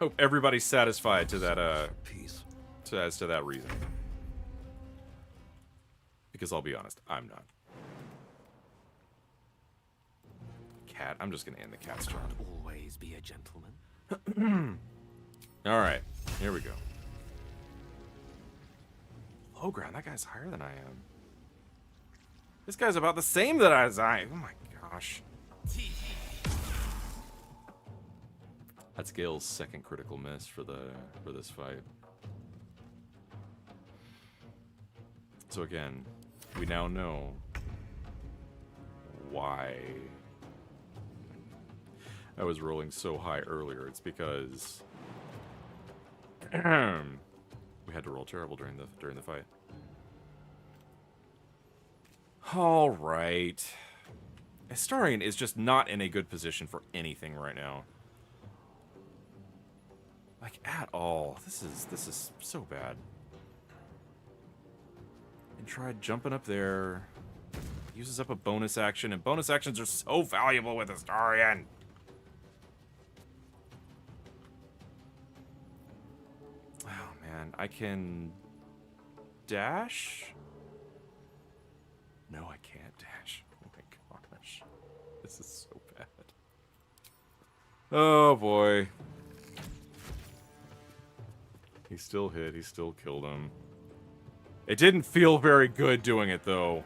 Hope everybody's satisfied to that, Peace. as to that reason. Because I'll be honest, I'm not. Cat, I'm just gonna end the cat's turn. Can't always be a gentleman. Alright, here we go. Low ground, that guy's higher than I am. This guy's about the same as I. Oh my gosh. That's Gale's second critical miss for this fight. So again, we now know why I was rolling so high earlier. It's because we had to roll terrible during the fight. All right. Astarion is just not in a good position for anything right now. Like, at all. This is so bad. And tried jumping up there. Uses up a bonus action, and bonus actions are so valuable with Astarion. Oh, man. I can dash? No, I can't dash. Oh my gosh. This is so bad. Oh, boy. He still hit. He still killed him. It didn't feel very good doing it, though.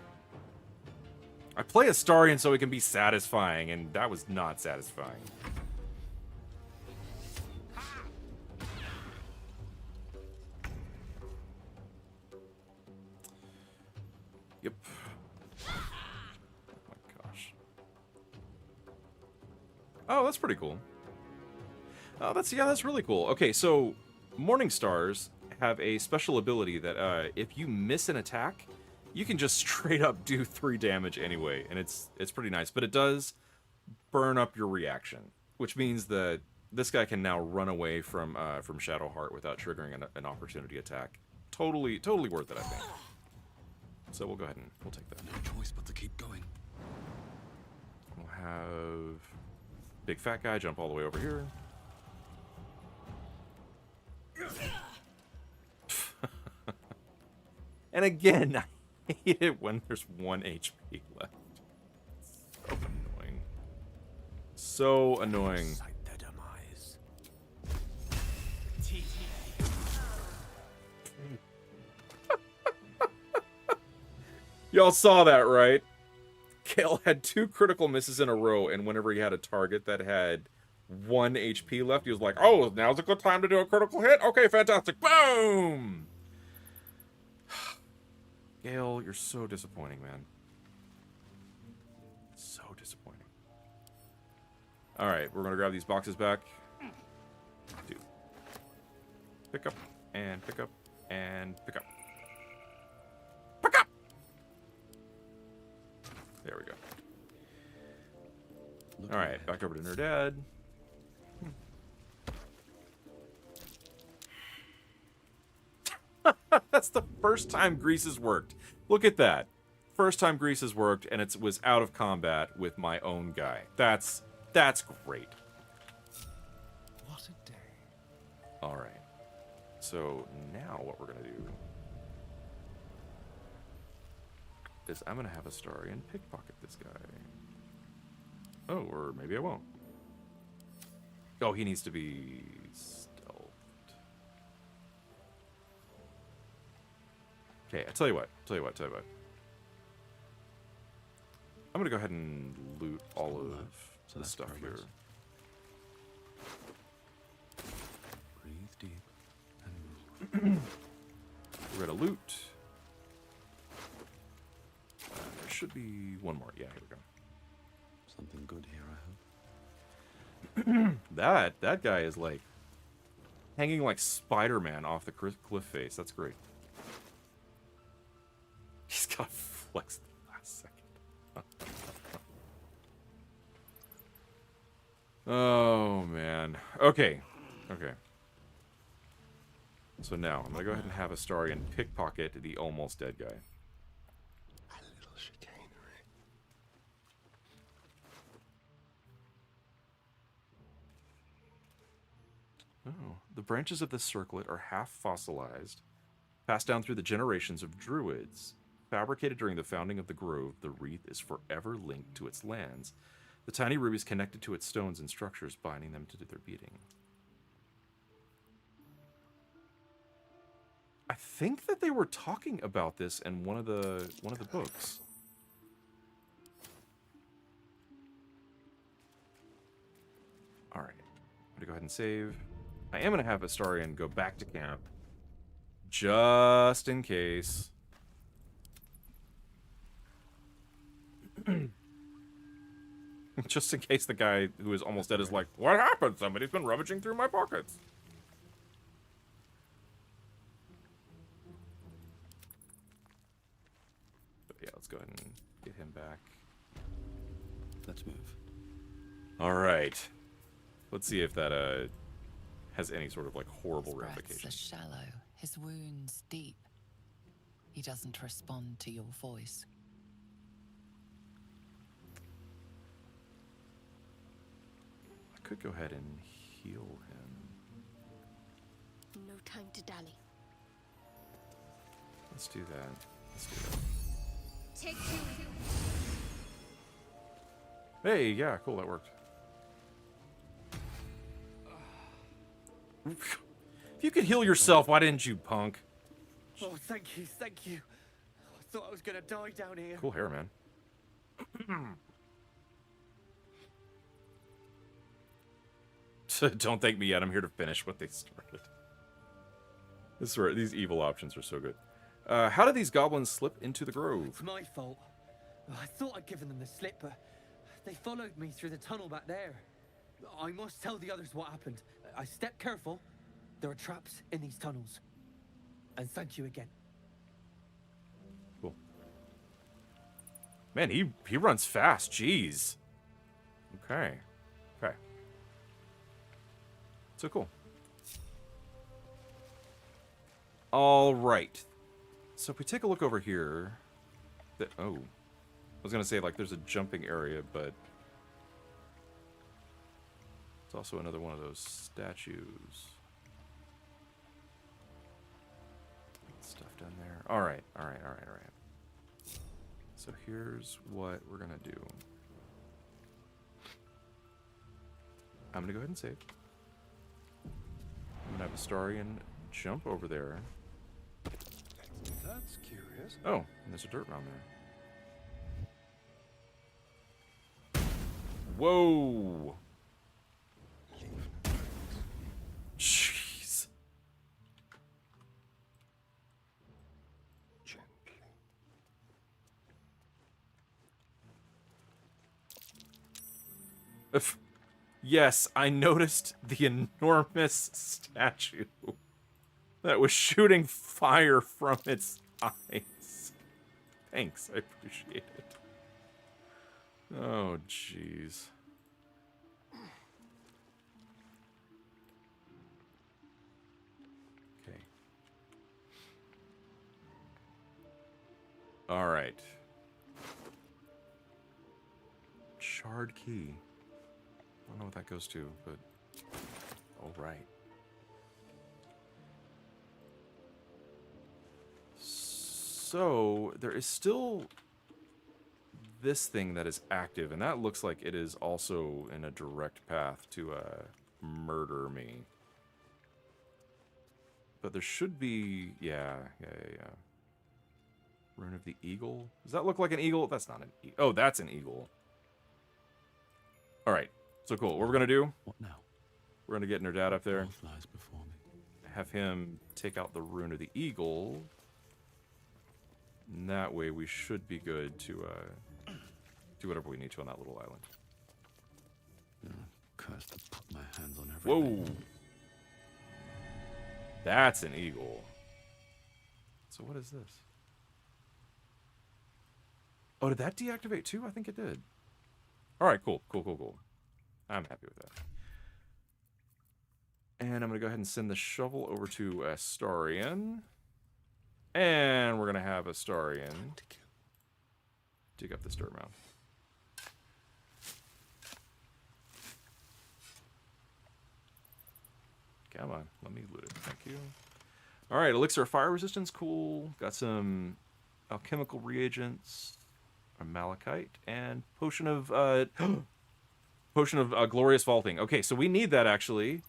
I play Astarion so it can be satisfying, and that was not satisfying. Yep. Oh my gosh. Oh, that's pretty cool. Oh, that's really cool. Okay, so Morning Stars have a special ability that if you miss an attack, you can just straight up do 3 damage anyway, and it's pretty nice. But it does burn up your reaction, which means that this guy can now run away from Shadowheart without triggering an opportunity attack. Totally worth it, I think. So we'll go ahead and we'll take that. No choice but to keep going. We'll have big fat guy jump all the way over here. And again, I hate it when there's 1 HP left. So annoying. So annoying. Sight their demise. Y'all saw that, right? Kale had 2 critical misses in a row, and whenever he had a target that had 1 HP left, he was like, oh, now's a good time to do a critical hit? Okay, fantastic. Boom! Gale, you're so disappointing, man. So disappointing. Alright, we're going to grab these boxes back. Do. Pick up, and pick up, and pick up. Pick up! There we go. Alright, back over to Nerdad. That's the first time Grease has worked. Look at that. First time Grease has worked, and it was out of combat with my own guy. That's great. What a day. Alright. So now what we're going to do is I'm going to have Astarion pickpocket this guy. Oh, or maybe I won't. Oh, he needs to be stealthed. Okay, I tell you what. I'm gonna go ahead and loot all of the stuff here. Breathe deep and move. We're gonna loot. There should be one more. Yeah, here we go. Something good here, I hope. That guy is like hanging like Spider-Man off the cliff face. That's great. He's got flex the last second. Oh man. Okay. So now I'm gonna go ahead and have Astarion pickpocket the almost dead guy. A little chicanery. Oh, the branches of this circlet are half fossilized, passed down through the generations of druids. Fabricated during the founding of the grove, the wreath is forever linked to its lands. The tiny rubies connected to its stones and structures, binding them to their beating. I think that they were talking about this in one of the books. All right. gonna go ahead and save. I am gonna have Astarion go back to camp, just in case. Just in case the guy who is almost dead is like, what happened? Somebody's been rummaging through my pockets. But yeah, let's go ahead and get him back. Let's move. All right. Let's see if that has any sort of like horrible His breaths ramifications. are shallow, his wounds deep. He doesn't respond to your voice. I could go ahead and heal him. No time to dally. Let's do that. Let's do that. Take two. Hey, yeah, cool, that worked. If you could heal yourself, why didn't you, punk? Oh, thank you, thank you. I thought I was gonna die down here. Cool hair, man. Don't thank me yet. I'm here to finish what they started. These evil options are so good. How did these goblins slip into the grove? It's my fault. I thought I'd given them the slip, but they followed me through the tunnel back there. I must tell the others what happened. I stepped careful. There are traps in these tunnels. And thank you again. Cool. Man, he runs fast. Jeez. Okay. Okay. So cool. All right. So if we take a look over here, oh, I was gonna say like there's a jumping area, but it's also another one of those statues. Stuff down there. All right, all right, all right, all right. So here's what we're gonna do. I'm gonna go ahead and save. I'm gonna have Astarion jump over there. That's curious. Oh, and there's a dirt mound there. Whoa! Jeez. Gently. Yes, I noticed the enormous statue that was shooting fire from its eyes. Thanks, I appreciate it. Oh, jeez. Okay. All right. Shard key. I don't know what that goes to, but all right. So there is still this thing that is active, and that looks like it is also in a direct path to murder me. But there should be, yeah. Rune of the Eagle. Does that look like an eagle? That's not an eagle. Oh, that's an eagle. All right. So cool. What we're gonna do? What now? We're gonna get Nerdad up there. Both lies before me. Have him take out the Rune of the Eagle. And that way we should be good to do whatever we need to on that little island. Cursed to put my hands on everything. Whoa! That's an eagle. So what is this? Oh, did that deactivate too? I think it did. Alright, cool. I'm happy with that. And I'm going to go ahead and send the shovel over to Astarion. And we're going to have Astarion dig up this dirt mound. Come on, let me loot it. Thank you. Alright, elixir of fire resistance, cool. Got some alchemical reagents, a malachite, and potion of glorious vaulting. Okay, so we need that actually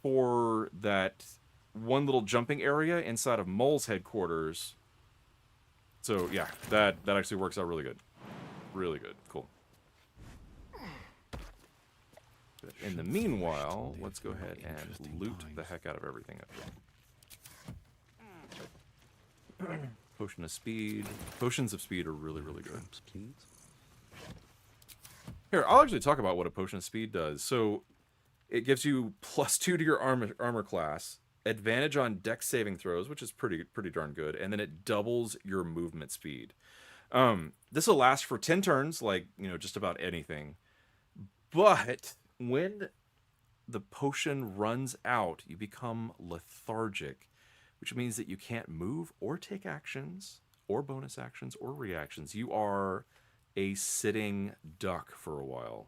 for that one little jumping area inside of Mole's headquarters. So yeah, that actually works out really good. Really good. Cool. But in the meanwhile, let's go ahead and loot the heck out of everything up here. Potion of speed. Potions of speed are really, really good. Please. Here, I'll actually talk about what a potion of speed does. So, it gives you +2 to your armor class, advantage on dex saving throws, which is pretty darn good, and then it doubles your movement speed. This will last for 10 turns, like, you know, just about anything. But when the potion runs out, you become lethargic, which means that you can't move or take actions or bonus actions or reactions. You are a sitting duck for a while.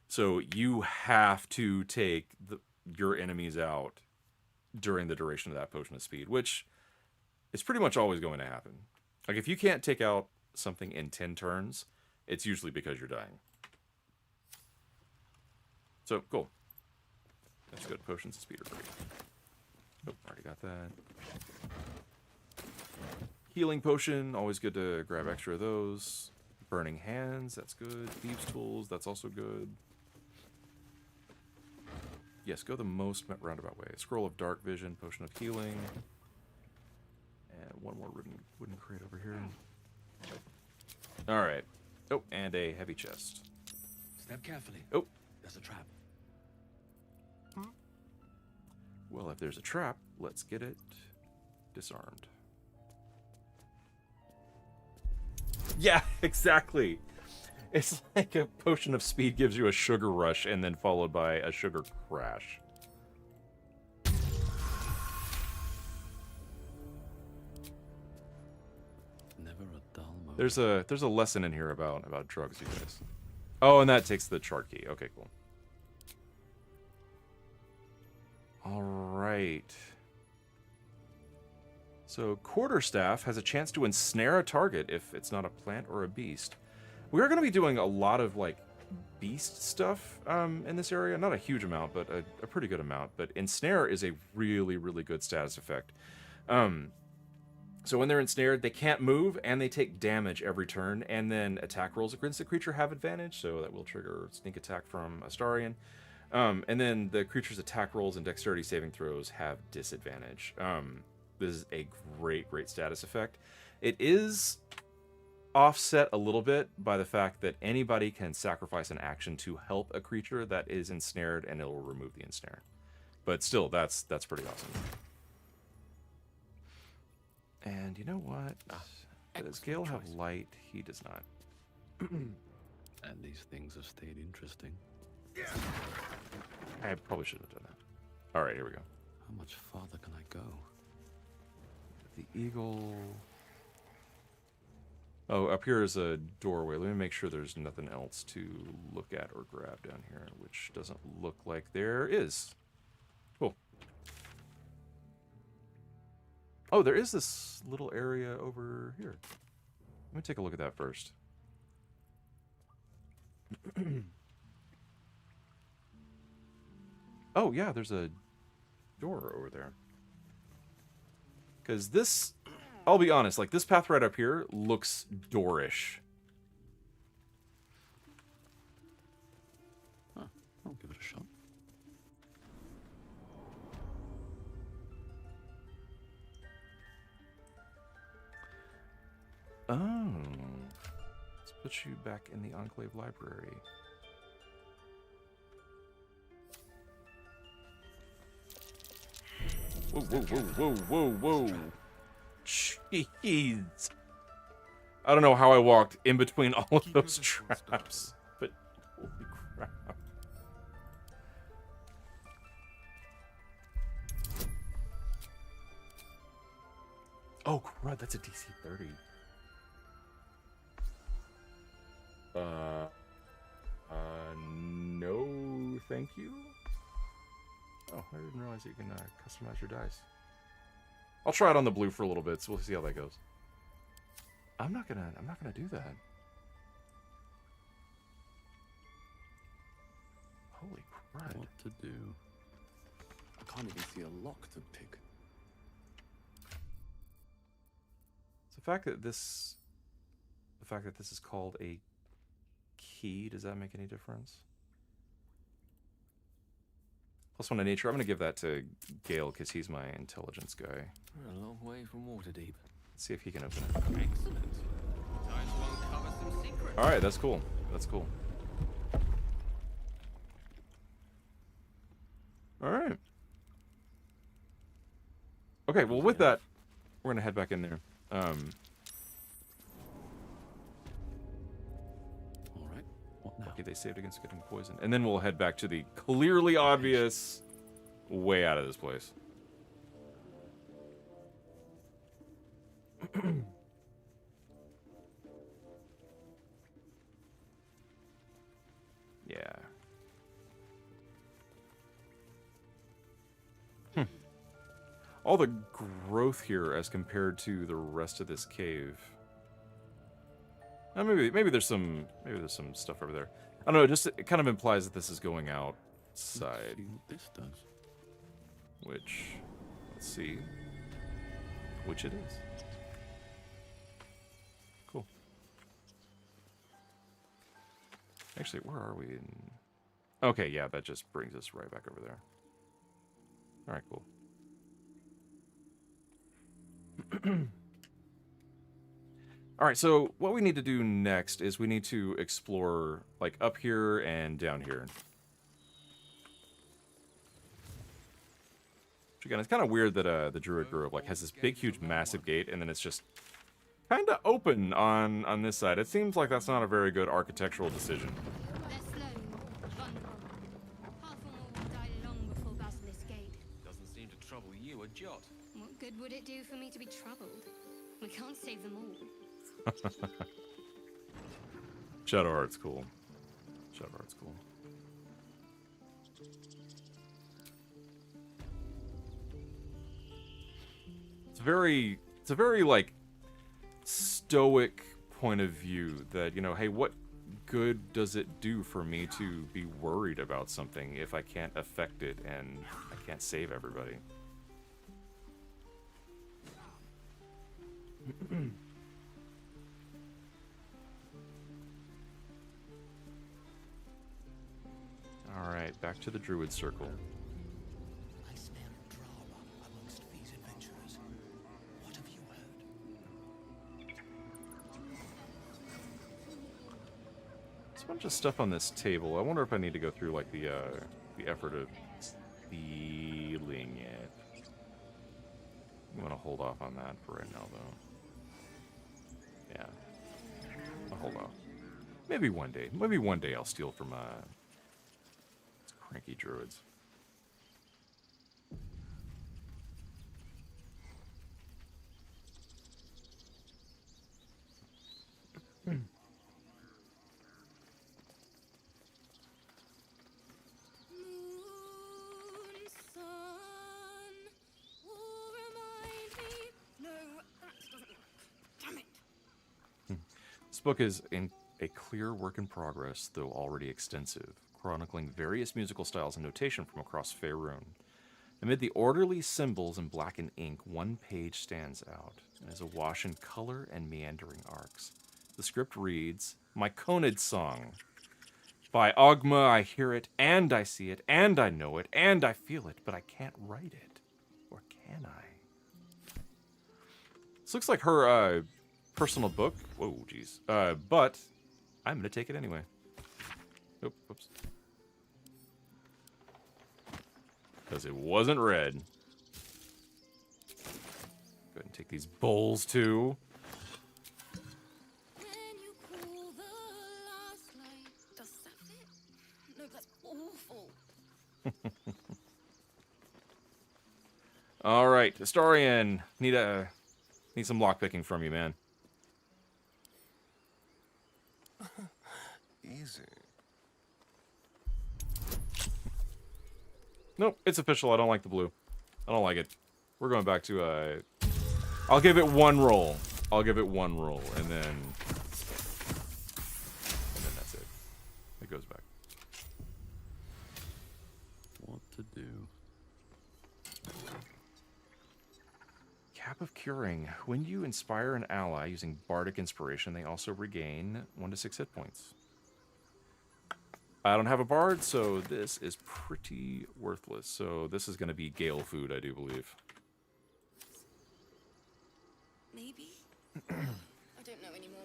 So you have to take your enemies out during the duration of that potion of speed, which is pretty much always going to happen. Like, if you can't take out something in 10 turns, it's usually because you're dying. So, cool. That's good. Potions of speed are great. Oh, already got that. Healing potion, always good to grab extra of those. Burning hands, that's good. Thieves' tools, that's also good. Yes, go the most roundabout way. Scroll of dark vision, potion of healing. And one more wooden crate over here. Alright. Oh, and a heavy chest. Step carefully. Oh. There's a trap. Well, if there's a trap, let's get it disarmed. Yeah, exactly. It's like a potion of speed gives you a sugar rush and then followed by a sugar crash. Never a dull moment. There's a lesson in here about drugs, you guys. Oh, and that takes the chart key. Okay, cool. All right. So Quarterstaff has a chance to ensnare a target if it's not a plant or a beast. We are going to be doing a lot of like beast stuff in this area. Not a huge amount, but a pretty good amount. But ensnare is a really, really good status effect. So when they're ensnared, they can't move and they take damage every turn. And then attack rolls against the creature have advantage, so that will trigger sneak attack from Astarion. And then the creature's attack rolls and dexterity saving throws have disadvantage. This is a great, great status effect. It is offset a little bit by the fact that anybody can sacrifice an action to help a creature that is ensnared, and it will remove the ensnare. But still, that's pretty awesome. And you know what? Does Gale have light? He does not. And these things have stayed interesting. I probably shouldn't have done that. All right, here we go. How much farther can I go? The eagle. Oh, up here is a doorway. Let me make sure there's nothing else to look at or grab down here, which doesn't look like there is. Cool. Oh, there is this little area over here. Let me take a look at that first. Oh, yeah, there's a door over there. Because this, I'll be honest, like, this path right up here looks doorish. Huh, I'll give it a shot. Oh. Let's put you back in the Enclave Library. Whoa, whoa, whoa, whoa, whoa, whoa. Jeez. I don't know how I walked in between all of those traps, but holy crap. Oh, crud, that's a DC 30. No, thank you. Oh, I didn't realize you can customize your dice. I'll try it on the blue for a little bit, so we'll see how that goes. I'm not gonna do that. Holy crud. What to do? I can't even see a lock to pick. The fact that this is called a key, does that make any difference? +1 to nature. I'm going to give that to Gale because he's my intelligence guy. We're a long way from Waterdeep. Let's see if he can open it. Excellent. Time to uncover some secrets. All right, that's cool. That's cool. All right. Okay, well, with that, we're going to head back in there. All right. What now? Lucky they saved against getting poisoned. And then we'll head back to the clearly obvious way out of this place. Yeah. All the growth here as compared to the rest of this cave. Maybe there's some stuff over there. I don't know. It kind of implies that this is going outside. Let's see what this does. Which, let's see. Which it is. Cool. Actually, where are we? Okay, yeah, that just brings us right back over there. All right, cool. All right, so what we need to do next is we need to explore, like, up here and down here. Which, again, it's kind of weird that the Druid Grove, like, has this big, huge, massive gate, and then it's just kind of open on this side. It seems like that's not a very good architectural decision. They're slow, vulnerable. Half or more will die long before Basilisk Gate. Doesn't seem to trouble you a jot. What good would it do for me to be troubled? We can't save them all. Shadowheart's cool. Shadowheart's cool. It's a very like stoic point of view that, you know, hey, what good does it do for me to be worried about something if I can't affect it and I can't save everybody? All right, back to the Druid Circle. I smell drama amongst these adventurers. What have you heard? There's a bunch of stuff on this table. I wonder if I need to go through like the effort of stealing it. I'm gonna hold off on that for right now, though. Yeah, I'll hold off. Maybe one day. Maybe one day I'll steal from cranky druids. This book is a clear work in progress, though already extensive, chronicling various musical styles and notation from across Faerun. Amid the orderly symbols in blackened ink, one page stands out, and is awash in color and meandering arcs. The script reads, "My Conid Song. By Ogma I hear it, and I see it, and I know it, and I feel it, but I can't write it. Or can I?" This looks like her personal book. Whoa, jeez. But I'm going to take it anyway. Oop, oops. Because it wasn't red. Go ahead and take these bowls, too. When you call the last light, does that fit? No, that's awful. All right, historian. Need some lockpicking from you, man. Easy. Nope, it's official. I don't like the blue. I don't like it. We're going back to, I'll give it one roll. I'll give it one roll, and then that's it. It goes back. What to do? Cap of Curing. When you inspire an ally using Bardic Inspiration, they also regain 1 to 6 hit points. I don't have a bard, so this is pretty worthless. So this is going to be Gale food, I do believe. Maybe? I don't know anymore.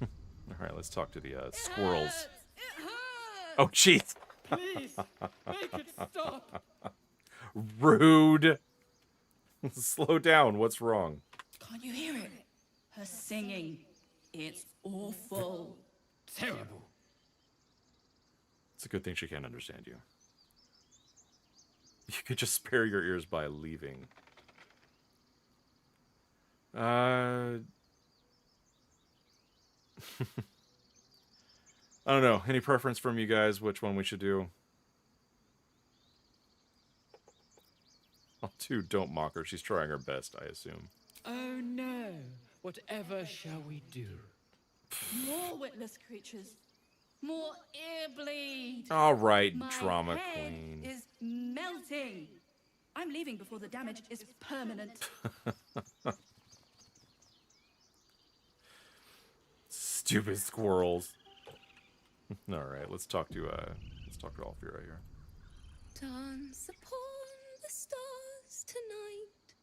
All right, let's talk to the squirrels. Oh, jeez. Please, make it stop. Rude. Slow down. What's wrong? Can't you hear it? Her singing. It's awful. Terrible. It's a good thing she can't understand you. You could just spare your ears by leaving. I don't know. Any preference from you guys which one we should do? I'll do Don't Mock Her. She's trying her best, I assume. Oh no. Whatever shall we do? More witless creatures. More ear bleed. All right, My drama head queen. is melting. I'm leaving before the damage is permanent. Stupid squirrels. All right, let's talk to Alfira here. Dance upon the stars tonight.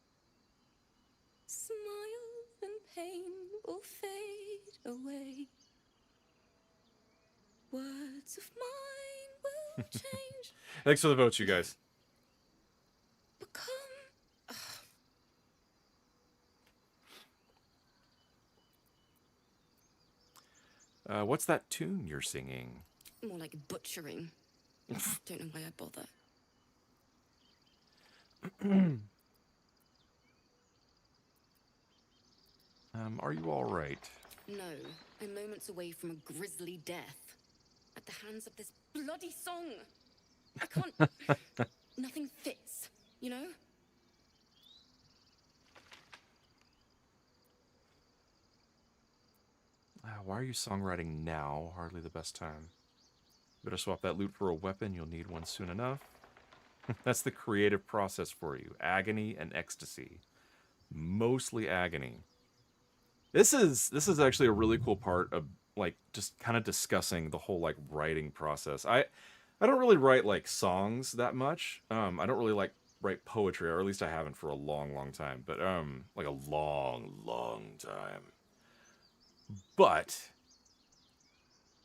Smiles and pain will fade away. Words of mine will change. Thanks for the votes, you guys. Become. What's that tune you're singing? More like butchering. Don't know why I bother. Are you all right? No, I'm moments away from a grisly death. At the hands of this bloody song. I can't... Nothing fits, you know? Why are you songwriting now? Hardly the best time. Better swap that loot for a weapon. You'll need one soon enough. That's the creative process for you. Agony and ecstasy. Mostly agony. This is actually a really cool part of like just kind of discussing the whole like writing process. I don't really write like songs that much. I don't really like write poetry, or at least I haven't for a long time. But like a long time. But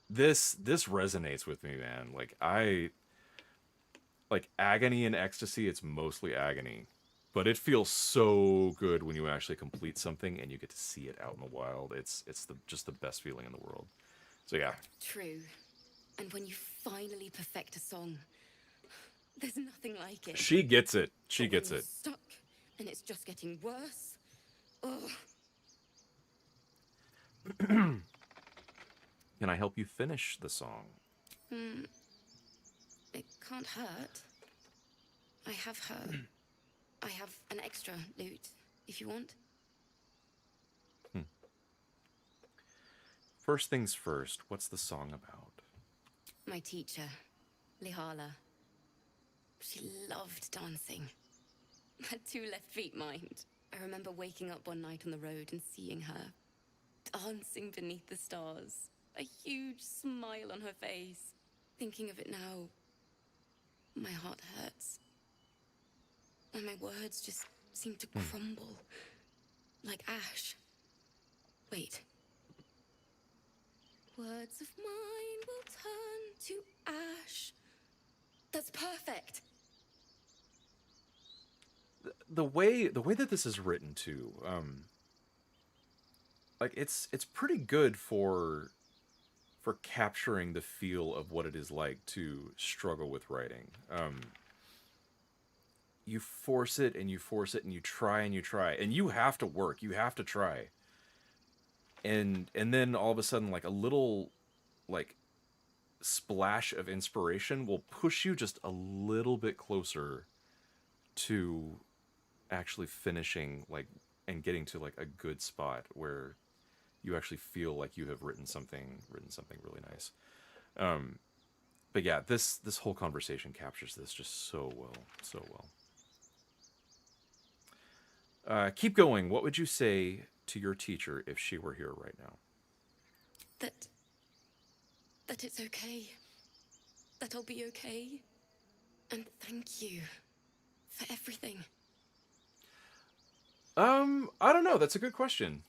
this resonates with me, man. Like agony and ecstasy, it's mostly agony. But it feels so good when you actually complete something and you get to see it out in the wild. It's just the best feeling in the world. So yeah. True. And when you finally perfect a song, there's nothing like it. She gets it. She But gets when it. you're stuck and it's just getting worse. Ugh. Can I help you finish the song? It can't hurt. I have her. I have an extra loot, if you want. First things first, what's the song about? My teacher, Lihala. She loved dancing. Had 2 left feet, mind. I remember waking up one night on the road and seeing her dancing beneath the stars. A huge smile on her face. Thinking of it now, my heart hurts. And my words just seem to crumble. Like ash. Wait. Words of mine will turn to ash. That's perfect. The way that this is written too, like it's pretty good for capturing the feel of what it is like to struggle with writing. You force it and you force it and you try and you try and you have to work. You have to try. And then all of a sudden, like a little, like splash of inspiration will push you just a little bit closer to actually finishing, like, and getting to like a good spot where you actually feel like you have written something really nice. But yeah, this whole conversation captures this just so well. Keep going. What would you say to your teacher if she were here right now? That that it's okay. That I'll be okay. And thank you for everything. I don't know. That's a good question.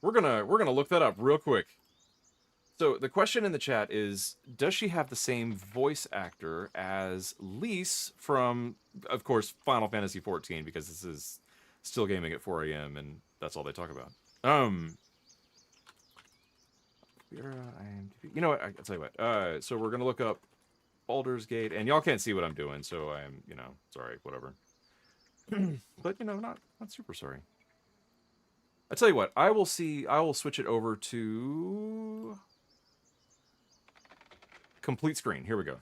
We're gonna look that up real quick. So the question in the chat is, does she have the same voice actor as Lise from, of course, Final Fantasy XIV, because this is still gaming at 4 a.m. and that's all they talk about. You know what? I'll tell you what. So we're gonna look up Baldur's Gate, and y'all can't see what I'm doing, so I'm, sorry, whatever. But not super sorry. I tell you what, I will switch it over to complete screen. Here we go.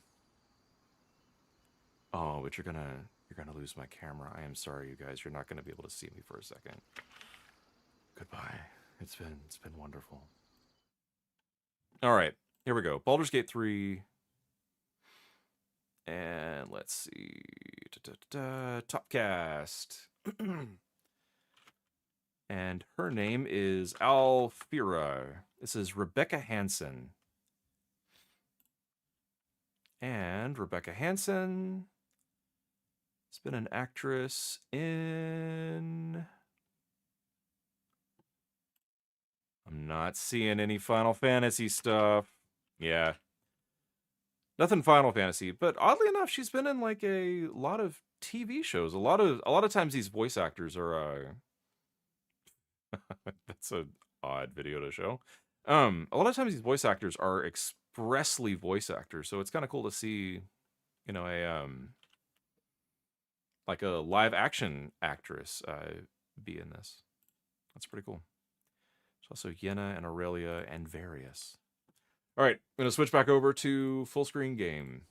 Oh, but you're gonna lose my camera. I am sorry, you guys. You're not gonna be able to see me for a second. Goodbye. It's been wonderful. All right, here we go. Baldur's Gate 3. And let's see. Top cast. And her name is Alfira. This is Rebecca Hansen. And Rebecca Hansen has been an actress in... I'm not seeing any Final Fantasy stuff. Yeah. Nothing Final Fantasy, but oddly enough, she's been in like a lot of TV shows. A lot of times these voice actors are that's an odd video to show. A lot of times these voice actors are expressly voice actors, so it's kind of cool to see, a like a live action actress be in this. That's pretty cool. There's also Yenna and Aurelia and Various. All right, I'm going to switch back over to full screen game.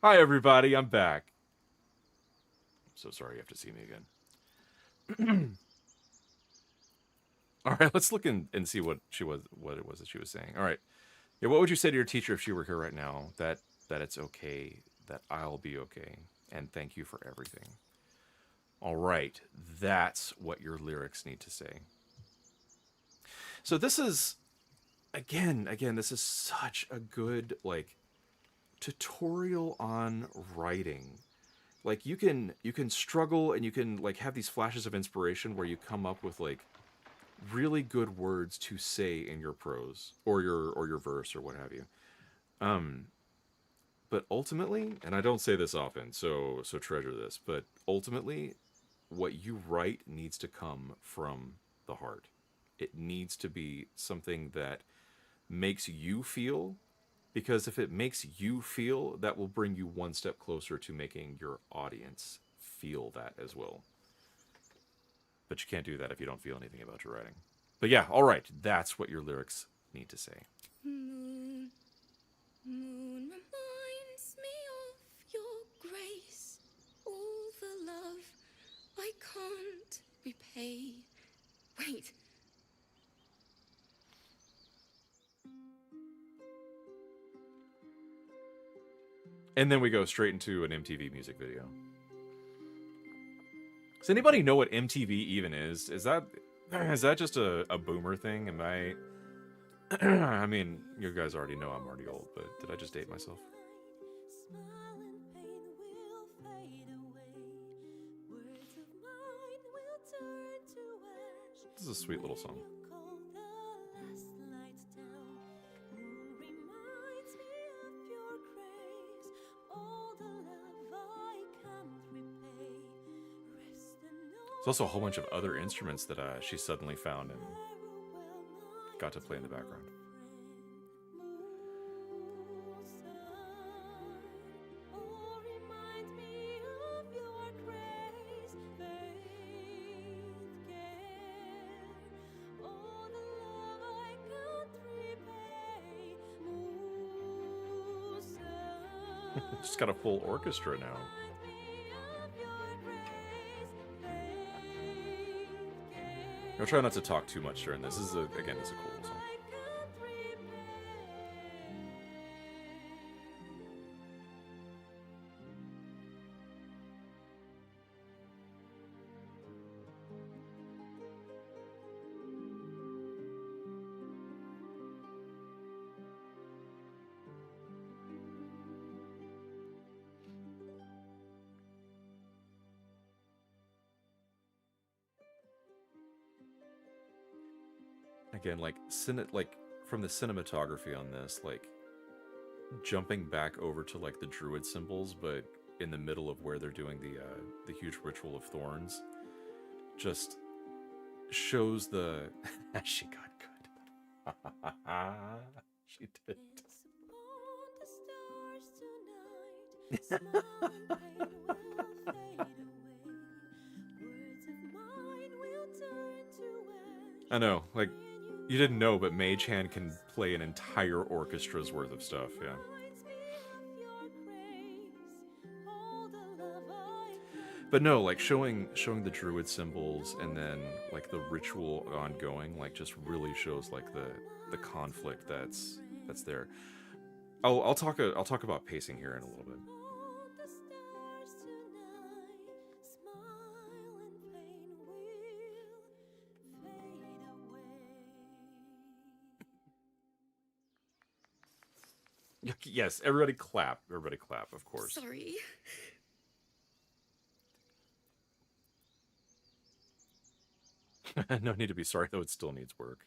Hi, everybody. I'm back. I'm so sorry you have to see me again. All right, let's look and see what it was that she was saying. All right. Yeah, what would you say to your teacher if she were here right now? That it's okay, that I'll be okay, and thank you for everything. All right, that's what your lyrics need to say. So this is... Again, this is such a good, tutorial on writing. Like, you can struggle and you can, have these flashes of inspiration where you come up with, really good words to say in your prose or your verse or what have you. But ultimately, and I don't say this often, so treasure this, but ultimately, what you write needs to come from the heart. It needs to be something that makes you feel, because if it makes you feel, that will bring you one step closer to making your audience feel that as well. But you can't do that if you don't feel anything about your writing. But yeah, all right, that's what your lyrics need to say. Moon, moon reminds me of your grace, all the love I can't repay. Wait. And then we go straight into an MTV music video. Does anybody know what MTV even is? Is that just a boomer thing? Am I... I mean, you guys already know I'm already old, but did I just date myself? This is a sweet little song. There's also a whole bunch of other instruments that she suddenly found and got to play in the background. Just got a full orchestra now. I'll try not to talk too much during this. This is, again, this is a cool song. again, like from the cinematography on this, like jumping back over to like the druid symbols, but in the middle of where they're doing the huge ritual of thorns, just shows the she got good. She did. I know, like, you didn't know, but Mage Hand can play an entire orchestra's worth of stuff, yeah. But no, like, showing the druid symbols and then, like, the ritual ongoing, like, just really shows, like, the conflict that's there. I'll talk about pacing here in a little bit. Yes, everybody clap. Everybody clap, of course. Sorry. No need to be sorry, though it still needs work.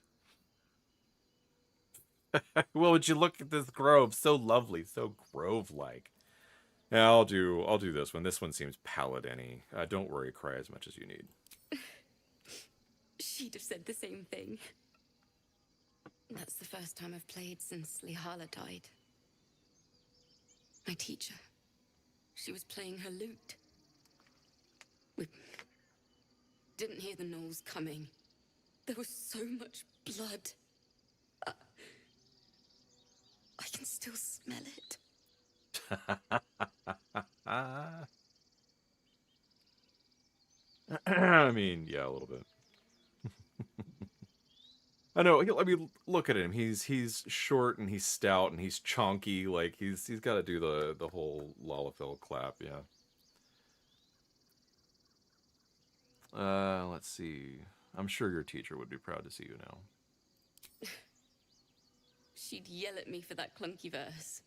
Well, would you look at this grove? So lovely, so grove-like. Yeah, I'll do this one. This one seems paladin-y. Don't worry, cry as much as you need. She'd have said the same thing. That's the first time I've played since Lihala died. My teacher. She was playing her lute. We didn't hear the gnolls coming. There was so much blood. I can still smell it. I mean, yeah, a little bit. I know. I mean, look at him. He's short and he's stout and he's chonky. Like he's got to do the whole Lalafell clap. Yeah. Let's see. I'm sure your teacher would be proud to see you now. She'd yell at me for that clunky verse.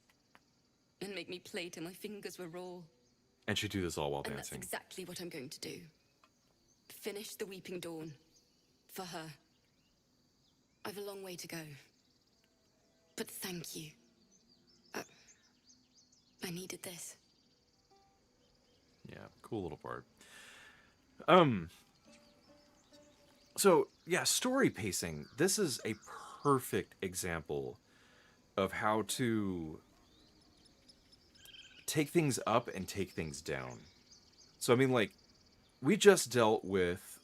And make me play till my fingers were raw. And she'd do this all while and dancing. That's exactly what I'm going to do. Finish the Weeping Dawn. For her. I've a long way to go. But thank you. I needed this. Yeah, cool little part. So, yeah, story pacing. This is a perfect example of how to take things up and take things down. So, I mean, like, we just dealt with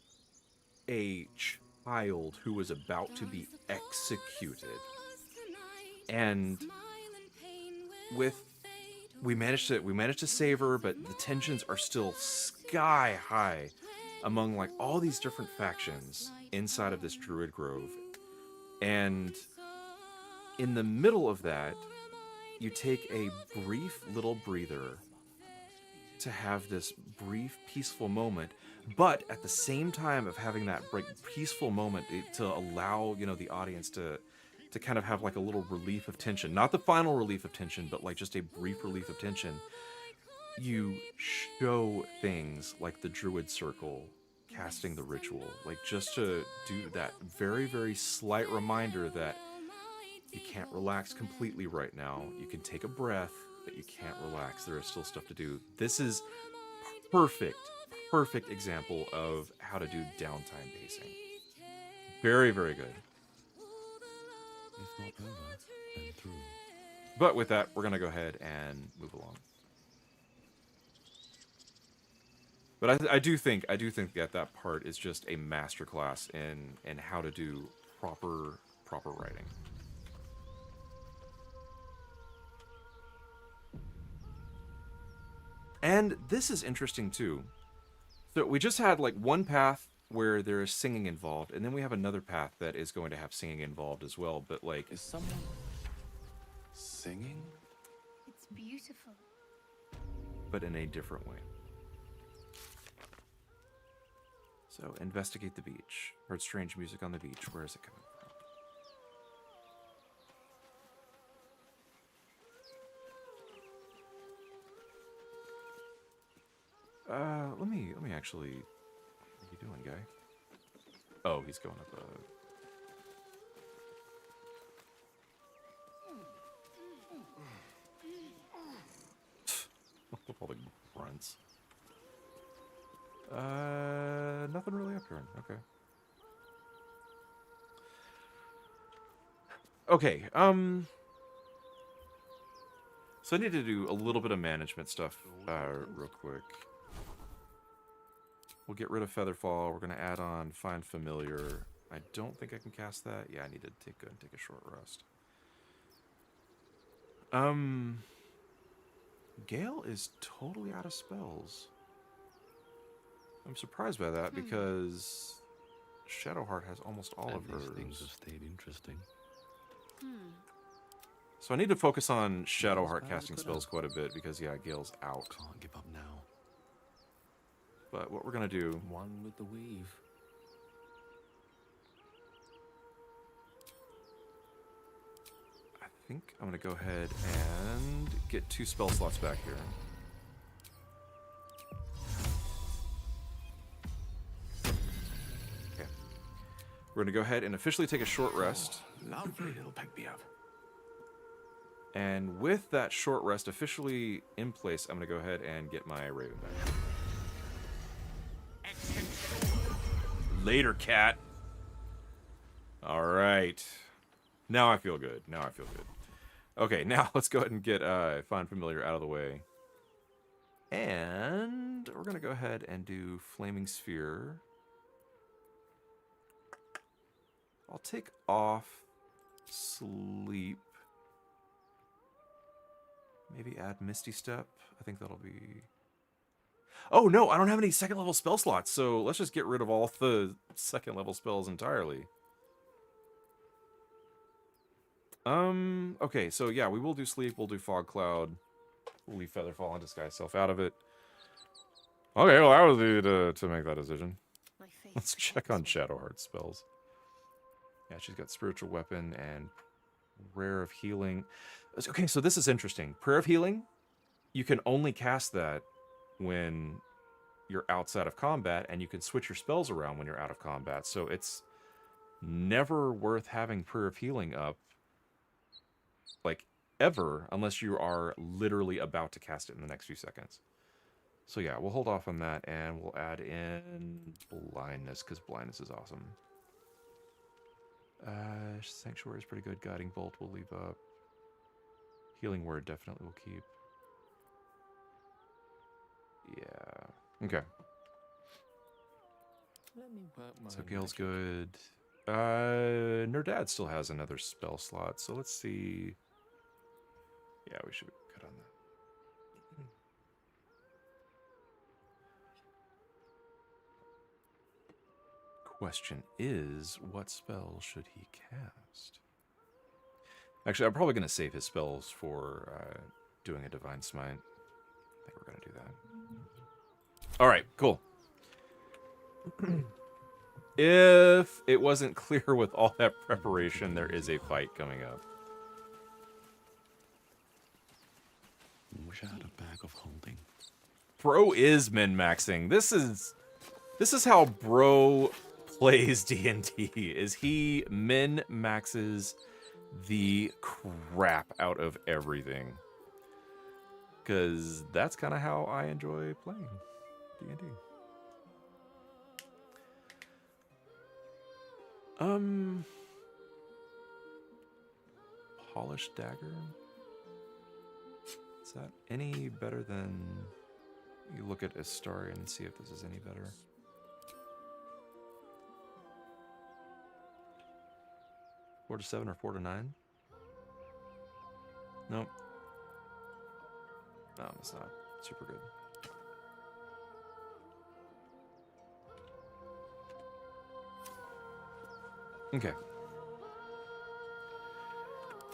a child who was about to be executed. And we managed to save her, but the tensions are still sky high among like all these different factions inside of this druid grove. And in the middle of that, you take a brief little breather to have this brief peaceful moment, but at the same time of having that peaceful moment to allow, you know, the audience to kind of have like a little relief of tension. Not the final relief of tension, but like just a brief relief of tension. You show things like the druid circle casting the ritual, like just to do that very, very slight reminder that you can't relax completely right now. You can take a breath, but you can't relax. There is still stuff to do. This is perfect example of how to do downtime pacing. Very, very good. If not over, then through. But with that, we're going to go ahead and move along. But I do think that part is just a masterclass in how to do proper writing. And this is interesting too. So we just had like one path where there is singing involved, and then we have another path that is going to have singing involved as well, but like... Is someone singing? It's beautiful. But in a different way. So, investigate the beach. Heard strange music on the beach. Where is it coming from? Let me actually... What are you doing, guy? Oh, he's going up Flip all the grunts. Nothing really up here. Okay. Okay, so I need to do a little bit of management stuff, real quick. We'll get rid of Featherfall. We're gonna add on Find Familiar. I don't think I can cast that. Yeah, I need to go and take a short rest. Gale is totally out of spells. I'm surprised by that because Shadowheart has almost all of hers. Things have stayed interesting. So I need to focus on Shadowheart casting spells quite a bit because, yeah, Gale's out. Can't give up now. But what we're going to do... One with the weave. I think I'm going to go ahead and get 2 spell slots back here. Okay. We're going to go ahead and officially take a short rest. Lovely little pick me up. And with that short rest officially in place, I'm going to go ahead and get my Raven back. Later, cat. All right. Now I feel good. Now I feel good. Okay, now let's go ahead and get Find Familiar out of the way. And we're going to go ahead and do Flaming Sphere. I'll take off Sleep. Maybe add Misty Step. I think that'll be... Oh, no, I don't have any second level spell slots, so let's just get rid of all the second level spells entirely. Okay, so yeah, we will do Sleep, we'll do Fog Cloud, we'll leave Featherfall and Disguise Self out of it. Okay, well, I was the to make that decision. Let's check on Shadowheart's spells. Yeah, she's got Spiritual Weapon and Prayer of Healing. Okay, so this is interesting. Prayer of Healing, you can only cast that when you're outside of combat, and you can switch your spells around when you're out of combat. So it's never worth having Prayer of Healing up, like, ever, unless you are literally about to cast it in the next few seconds. So yeah, we'll hold off on that, and we'll add in Blindness, because Blindness is awesome. Sanctuary is pretty good. Guiding Bolt we'll leave up. Healing Word definitely will keep. Yeah. Okay. Let me work my So Gale's good. Nerdad still has another spell slot, so let's see. Yeah, we should cut on that. Question is, what spell should he cast? Actually, I'm probably going to save his spells for doing a Divine Smite. I think we're going to do that. All right, cool. If it wasn't clear with all that preparation, there is a fight coming up. Wish I had a bag of holding. Bro is min-maxing. This is how Bro plays D&D. Is he min-maxes the crap out of everything. Because that's kind of how I enjoy playing D&D. Polished Dagger? Is that any better than... You look at Astarion and see if this is any better. Four to 7 or 4 to 9? Nope. No, it's not super good. Okay.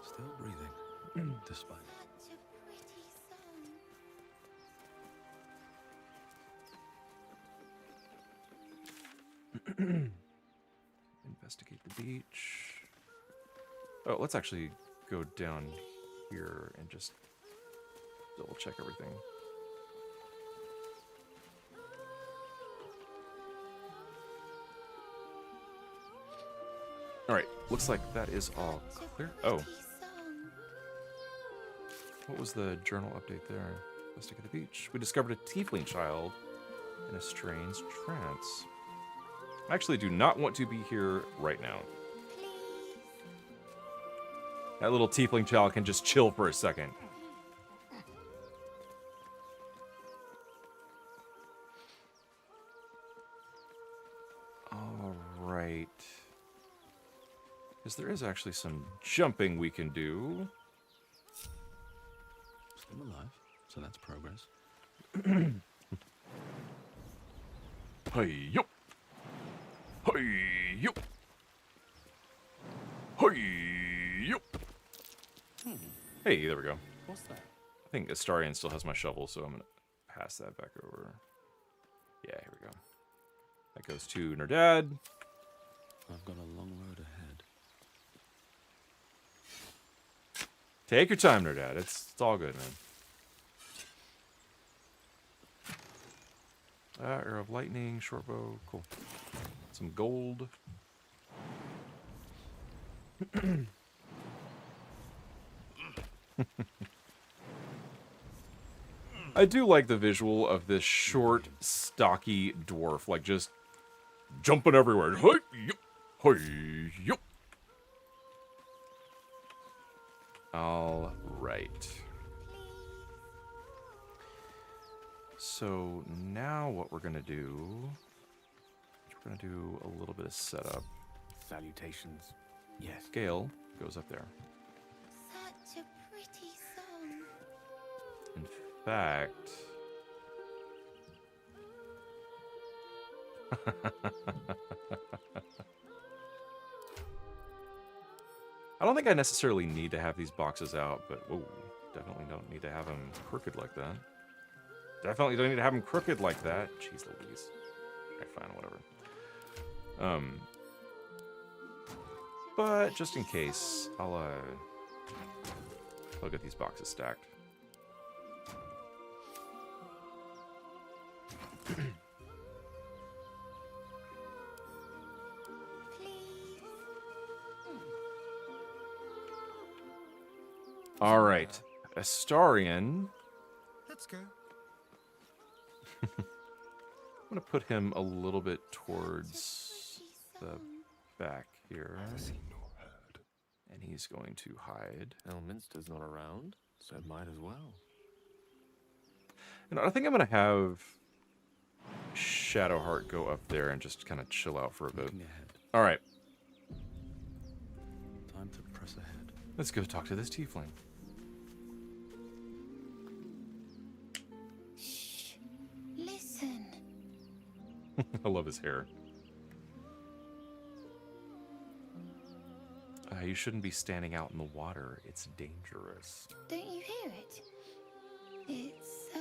Still breathing, despite. Such a pretty song. Investigate the beach. Oh, let's actually go down here and just double check everything. All right, looks like that is all clear. Oh. What was the journal update there? Investigate the beach. We discovered a tiefling child in a strange trance. I actually do not want to be here right now. That little tiefling child can just chill for a second. All right. Because there is actually some jumping we can do. Still alive, so that's progress. Hey, yo. Hey, yo. Hey, yo. Hey, there we go. What's that? I think Astarion still has my shovel, so I'm going to pass that back over. Yeah, here we go. That goes to Nerdad. I've got a long road ahead. Take your time, Nerdad. It's all good, man. Arrow of lightning, short bow, cool. Some gold. I do like the visual of this short, stocky dwarf, like just jumping everywhere. Hey, yo, hey, yo. All right. So now what we're gonna do? We're gonna do a little bit of setup. Salutations. Yes. Gale goes up there. Such a pretty song. In fact, I don't think I necessarily need to have these boxes out, but whoa, definitely don't need to have them crooked like that. Definitely don't need to have them crooked like that. Jeez Louise. Okay, fine, whatever. But just in case, I'll get these boxes stacked. All right, Astarion. Let's go. I'm gonna put him a little bit towards the back here. And he's going to hide. Elminster's not around, so it might as well. And I think I'm gonna have Shadowheart go up there and just kind of chill out for a bit. All right. Time to press ahead. Let's go talk to this tiefling. Shh. Listen. I love his hair. You shouldn't be standing out in the water. It's dangerous. Don't you hear it? It's so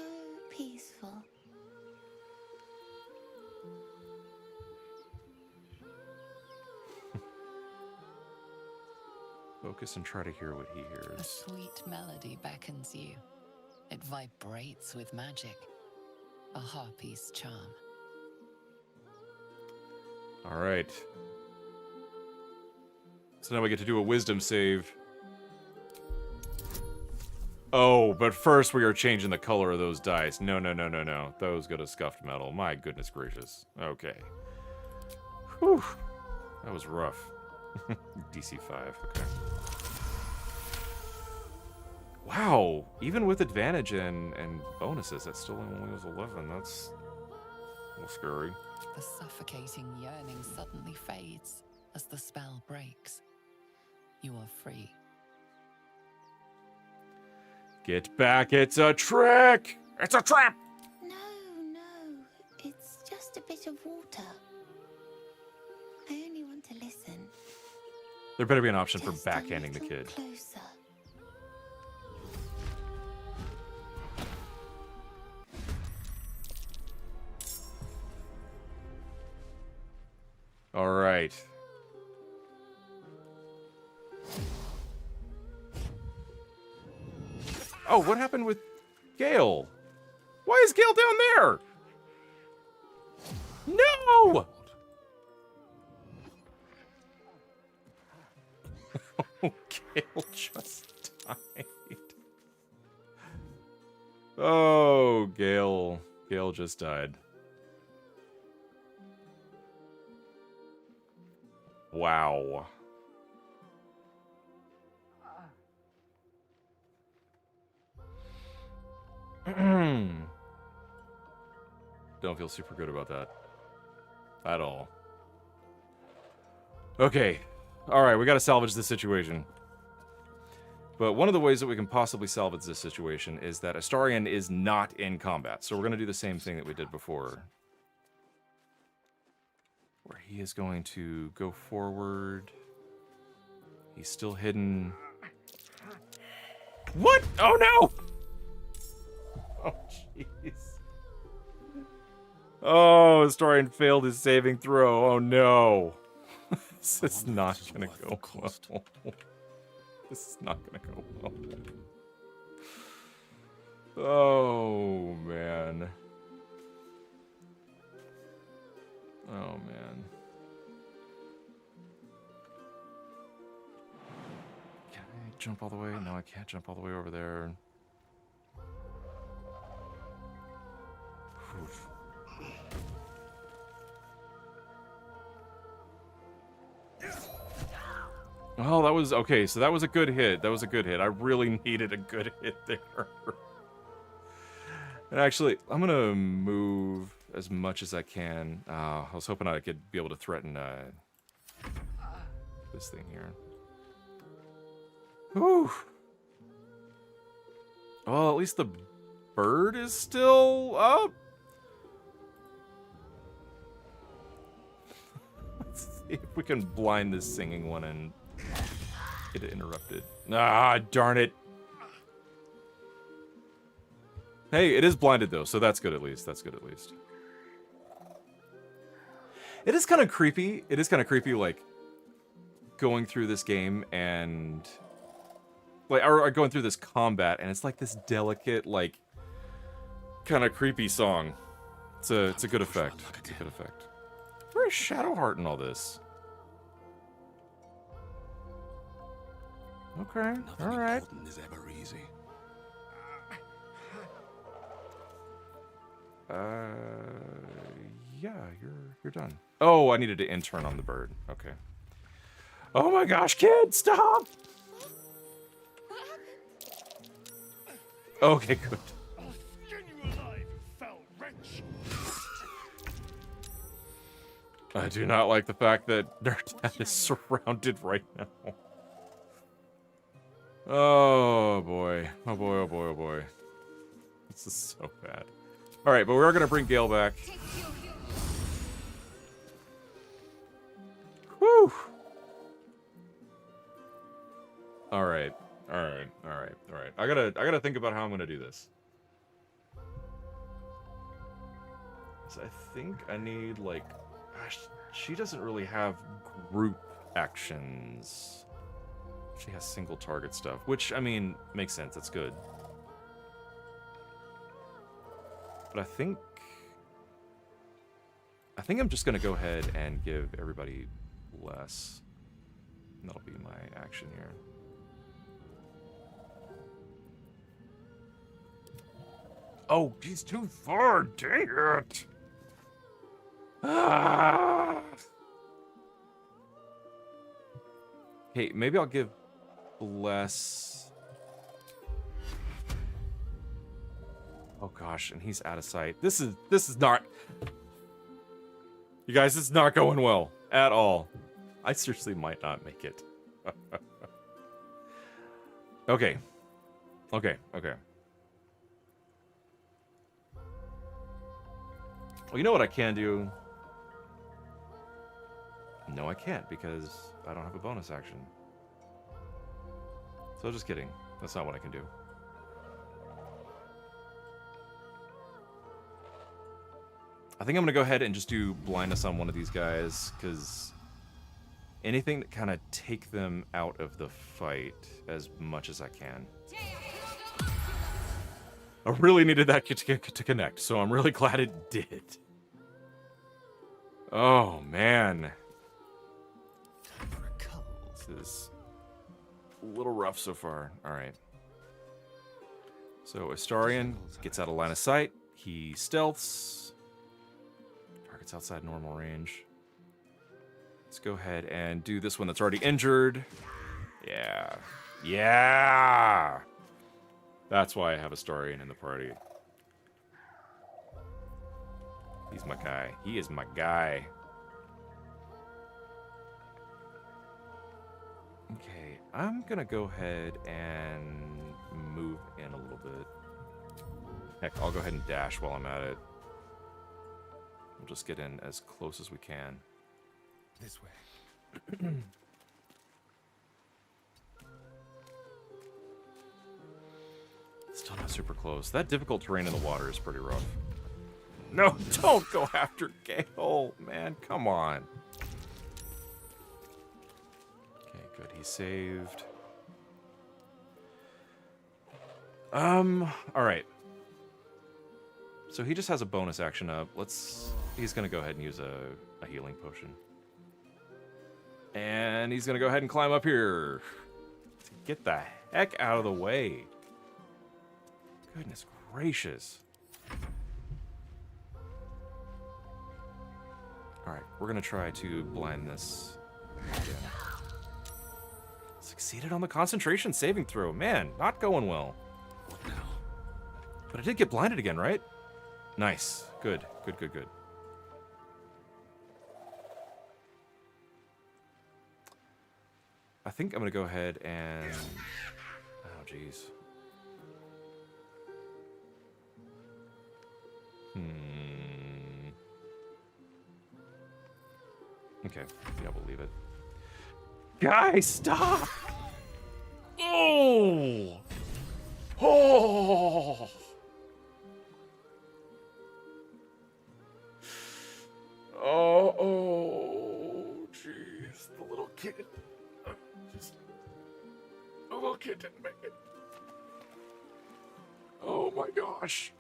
peaceful. Focus and try to hear what he A hears. sweet melody beckons you. It vibrates with magic. A harpy's charm. All right. So now we get to do a wisdom save. Oh, but first we are changing the color of those dice. No, no, no, no, no. Those go to scuffed metal. My goodness gracious. Okay. Whew. That was rough. DC 5, okay. Wow. Even with advantage and bonuses, that still only was 11. That's a little scary. The suffocating yearning suddenly fades as the spell breaks. You are free. Get back, it's a trick! It's a trap! No, no. It's just a bit of water. I only want to listen. There better be an option for Just a backhanding the little kid. Closer. All right. Oh, what happened with Gale? Why is Gale down there? No! Oh, Gale just died. Oh, hell just died? Wow. Don't feel super good about that. At all. Okay. Alright, we gotta salvage this situation. But one of the ways that we can possibly salvage this situation is that Astarion is not in combat. So we're gonna do the same thing that we did before. Where he is going to go forward. He's still hidden. What? Oh no! Oh, jeez. Oh, Astarion failed his saving throw. Oh, no. This is not gonna go well. This is not gonna go well. Oh, man. Oh, man. Can I jump all the way? No, I can't jump all the way over there. Oof. Oh, that was okay. So that was a good hit. That was a good hit. I really needed a good hit there. And actually, I'm gonna move as much as I can. I was hoping I could be able to threaten this thing here. Whew. Well, at least the bird is still up. Let's see if we can blind this singing one and get it interrupted. Ah, darn it. Hey, it is blinded though, so that's good at least. That's good at least. It is kind of creepy. It is kind of creepy, like, going through this game and... like, or going through this combat, and it's like this delicate, like, kind of creepy song. It's a good effect. It's a good effect. Where is Shadowheart in all this? Okay, alright. Is ever easy. Yeah, you're done. Oh, I needed to intern on the bird. Okay. Oh my gosh, kid, stop! Okay, good. I'll skin you alive, you foul wretch! I do not like the fact that Nerdad is surrounded right now. Oh boy. Oh boy, oh boy, oh boy. This is so bad. Alright, but we are going to bring Gale back. Whew! Alright, alright, alright, alright. I gotta think about how I'm gonna do this. So I think I need, like... gosh, she doesn't really have group actions. She has single target stuff, which, I mean, makes sense. That's good. But I think I'm just gonna go ahead and give everybody less. And that'll be my action here. Oh, he's too far, dang it! Ah! Okay, maybe I'll give Bless. Oh gosh, and he's out of sight. This is not... You guys, this is not going well at all. I seriously might not make it. Okay. Okay, okay. Well, you know what I can do? No, I can't, because I don't have a bonus action. So just kidding. That's not what I can do. I think I'm gonna go ahead and just do blindness on one of these guys, because anything to kind of take them out of the fight as much as I can. I really needed that to connect, so I'm really glad it did. Oh, man. This is a little rough so far. All right. So Astarion gets out of line of sight. He stealths. Target's outside normal range. Let's go ahead and do this one that's already injured. Yeah. Yeah! That's why I have a Starian in the party. He's my guy. He is my guy. Okay, I'm gonna go ahead and move in a little bit. Heck, I'll go ahead and dash while I'm at it. We'll just get in as close as we can. This way. Still not super close. That difficult terrain in the water is pretty rough. No, don't go after Gale, man. Come on. Okay, good. He's saved. All right. So he just has a bonus action up. He's gonna go ahead and use a healing potion. And he's gonna go ahead and climb up here. Get the heck out of the way. Goodness gracious. Alright, we're gonna try to blind this again. Succeeded on the concentration saving throw. Man, not going well. What now? But I did get blinded again, right? Nice. Good. Good, good, good. I think I'm gonna go ahead and... Oh, jeez. Okay, yeah, we'll leave it. Guys, stop! Oh! Oh! Oh, jeez. The little kid. The little kid didn't make it. Oh my gosh.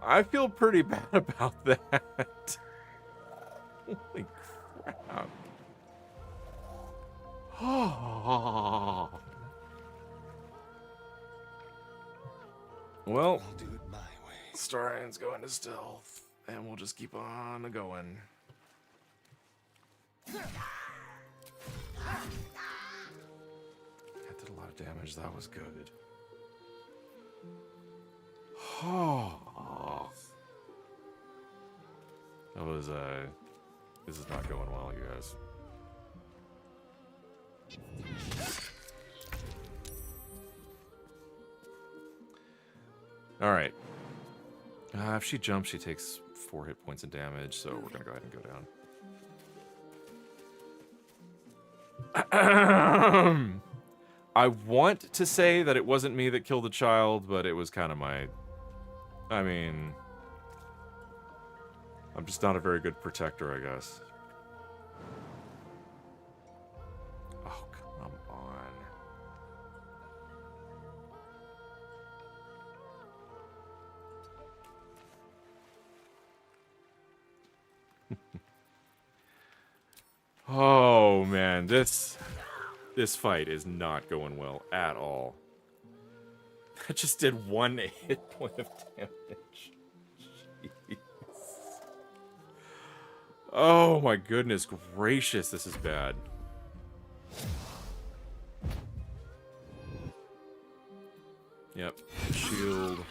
I feel pretty bad about that. Holy crap. Oh. Well, I'll do it my way. Starian's going to stealth, and we'll just keep on going. That did a lot of damage. That was good. Oh. That was, this is not going well, you guys. Alright. If she jumps, she takes 4 hit points in damage, so we're gonna go ahead and go down. I want to say that it wasn't me that killed the child, but it was kind of my... I mean... I'm just not a very good protector, I guess. Oh, come on. Oh, man, this fight is not going well at all. I just did 1 hit point of damage. Jeez. Oh my goodness gracious, this is bad. Yep, shield.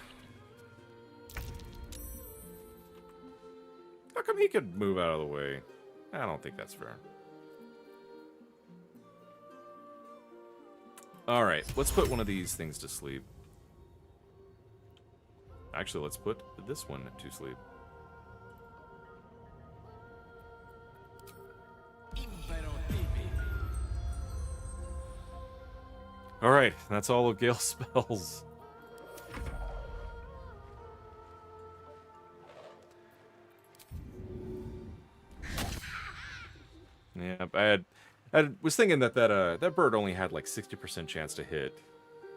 How come he could move out of the way? I don't think that's fair. Alright, let's put one of these things to sleep. Actually, let's put this one to sleep. Alright, that's all of Gale's spells. Yeah, I was thinking that that bird only had like 60% chance to hit,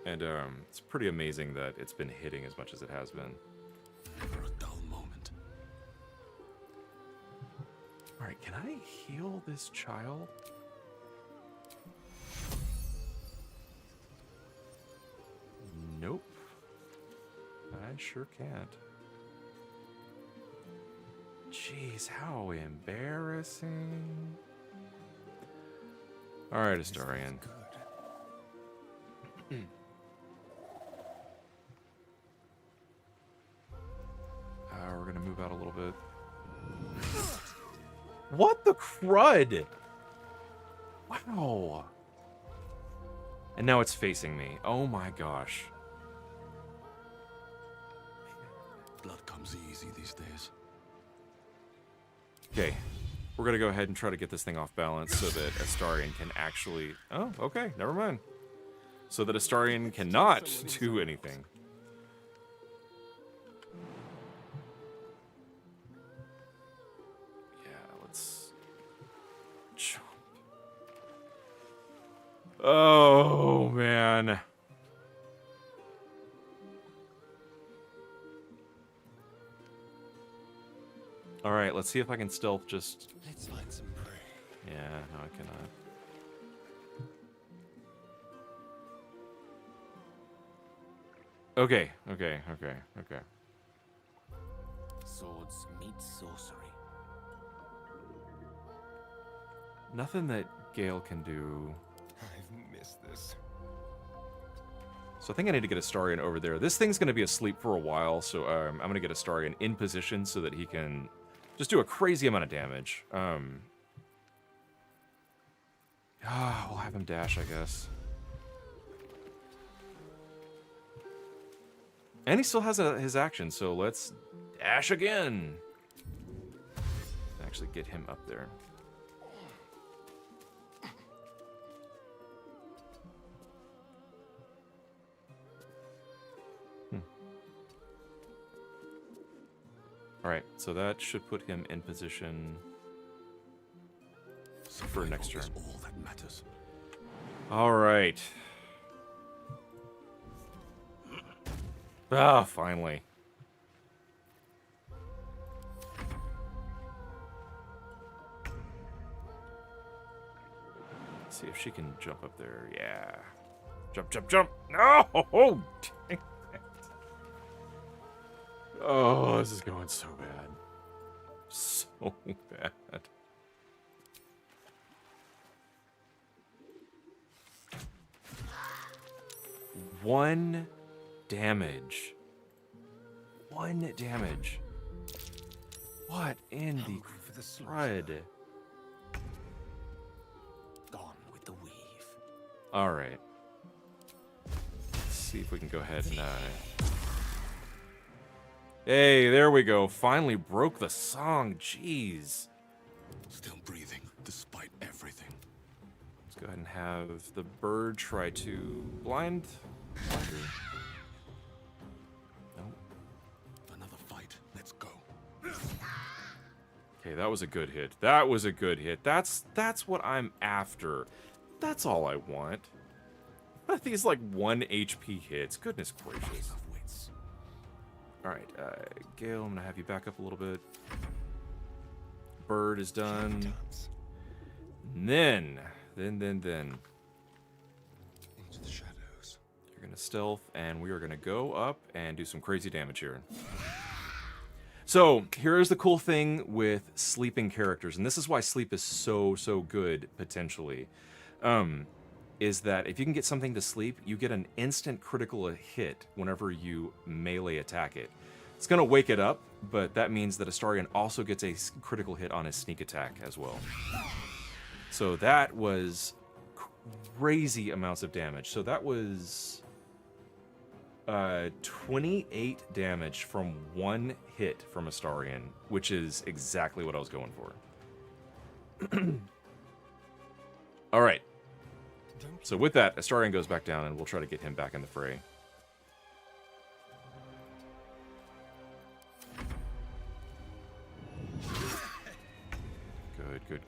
and it's pretty amazing that it's been hitting as much as it has been. Never a dull moment. All right, can I heal this child? sure can't. Jeez, how embarrassing. Alright, Astarion. We're gonna move out a little bit. What the crud? Wow. And now it's facing me. Oh my gosh. Blood comes easy these days. Okay. We're gonna go ahead and try to get this thing off balance so that Astarion can actually... Oh, okay. Never mind. So that Astarion cannot do anything. Oh, man. Alright, let's see if I can stealth just... Let's find some prey. Yeah, no, I cannot. Okay. Swords meet sorcery. Nothing that Gale can do. I've missed this. So I think I need to get Astarion over there. This thing's going to be asleep for a while, so I'm going to get Astarion in position so that he can just do a crazy amount of damage. We'll have him dash, I guess. And he still has his action, so let's dash again. Actually get him up there. Alright, so that should put him in position for next turn. All that matters. Alright. Ah, finally. Let's see if she can jump up there. Yeah. Jump, jump, jump! No! Oh, dang it. Oh, this is going so bad. So bad. One damage. One damage. What in the crud? Gone with the weave. Alright. Let's see if we can go ahead and... Hey, there we go. Finally broke the song. Jeez. Still breathing, despite everything. Let's go ahead and have the bird try to blind. Nope. Another fight. Let's go. Okay, that was a good hit. That was a good hit. That's what I'm after. That's all I want. These like 1 HP hits. Goodness gracious. Alright, Gale, I'm gonna have you back up a little bit. Bird is done. And then. Into the shadows. You're gonna stealth, and we are gonna go up and do some crazy damage here. So, here's the cool thing with sleeping characters, and this is why sleep is so good, potentially. Is that if you can get something to sleep, you get an instant critical hit whenever you melee attack it. It's going to wake it up, but that means that Astarion also gets a critical hit on his sneak attack as well. So that was crazy amounts of damage. So that was 28 damage from 1 hit from Astarion, which is exactly what I was going for. All right. So with that, Astarion goes back down, and we'll try to get him back in the fray.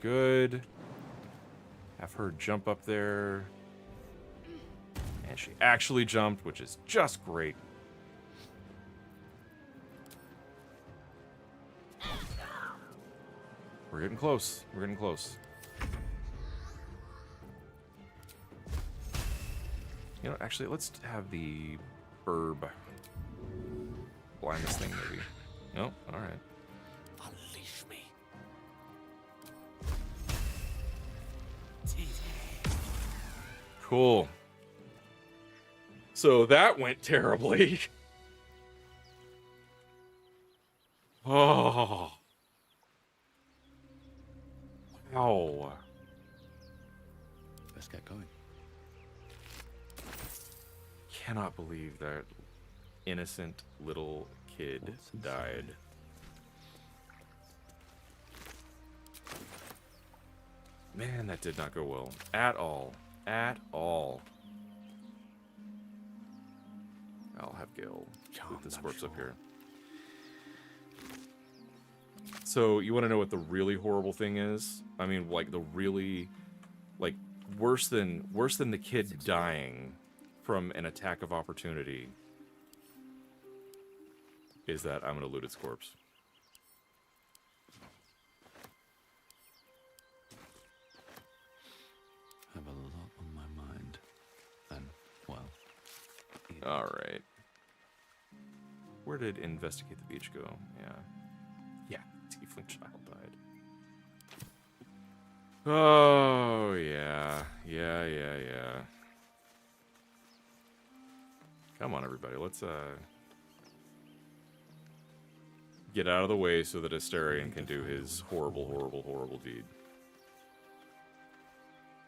Good. Have her jump up there. And she actually jumped, which is just great. We're getting close. You know, actually, let's have the burb. blind this thing, maybe. No? Alright. Unleash me. Cool. So that went terribly. Oh. Wow. Let's get going. Cannot believe that innocent little kid died. Man, that did not go well. At all. At all. I'll have Gil put this corpse up here. So, you want to know what the really horrible thing is? I mean, like, the really... Like, worse than the kid dying from an attack of opportunity is that I'm going to loot its corpse. I have a lot on my mind. And, well... Alright. Where did Investigate the Beach go? Yeah. Yeah, Tiefling child died. Oh, yeah. Yeah. Come on, everybody. Let's, get out of the way so that Asterion can do his horrible deed.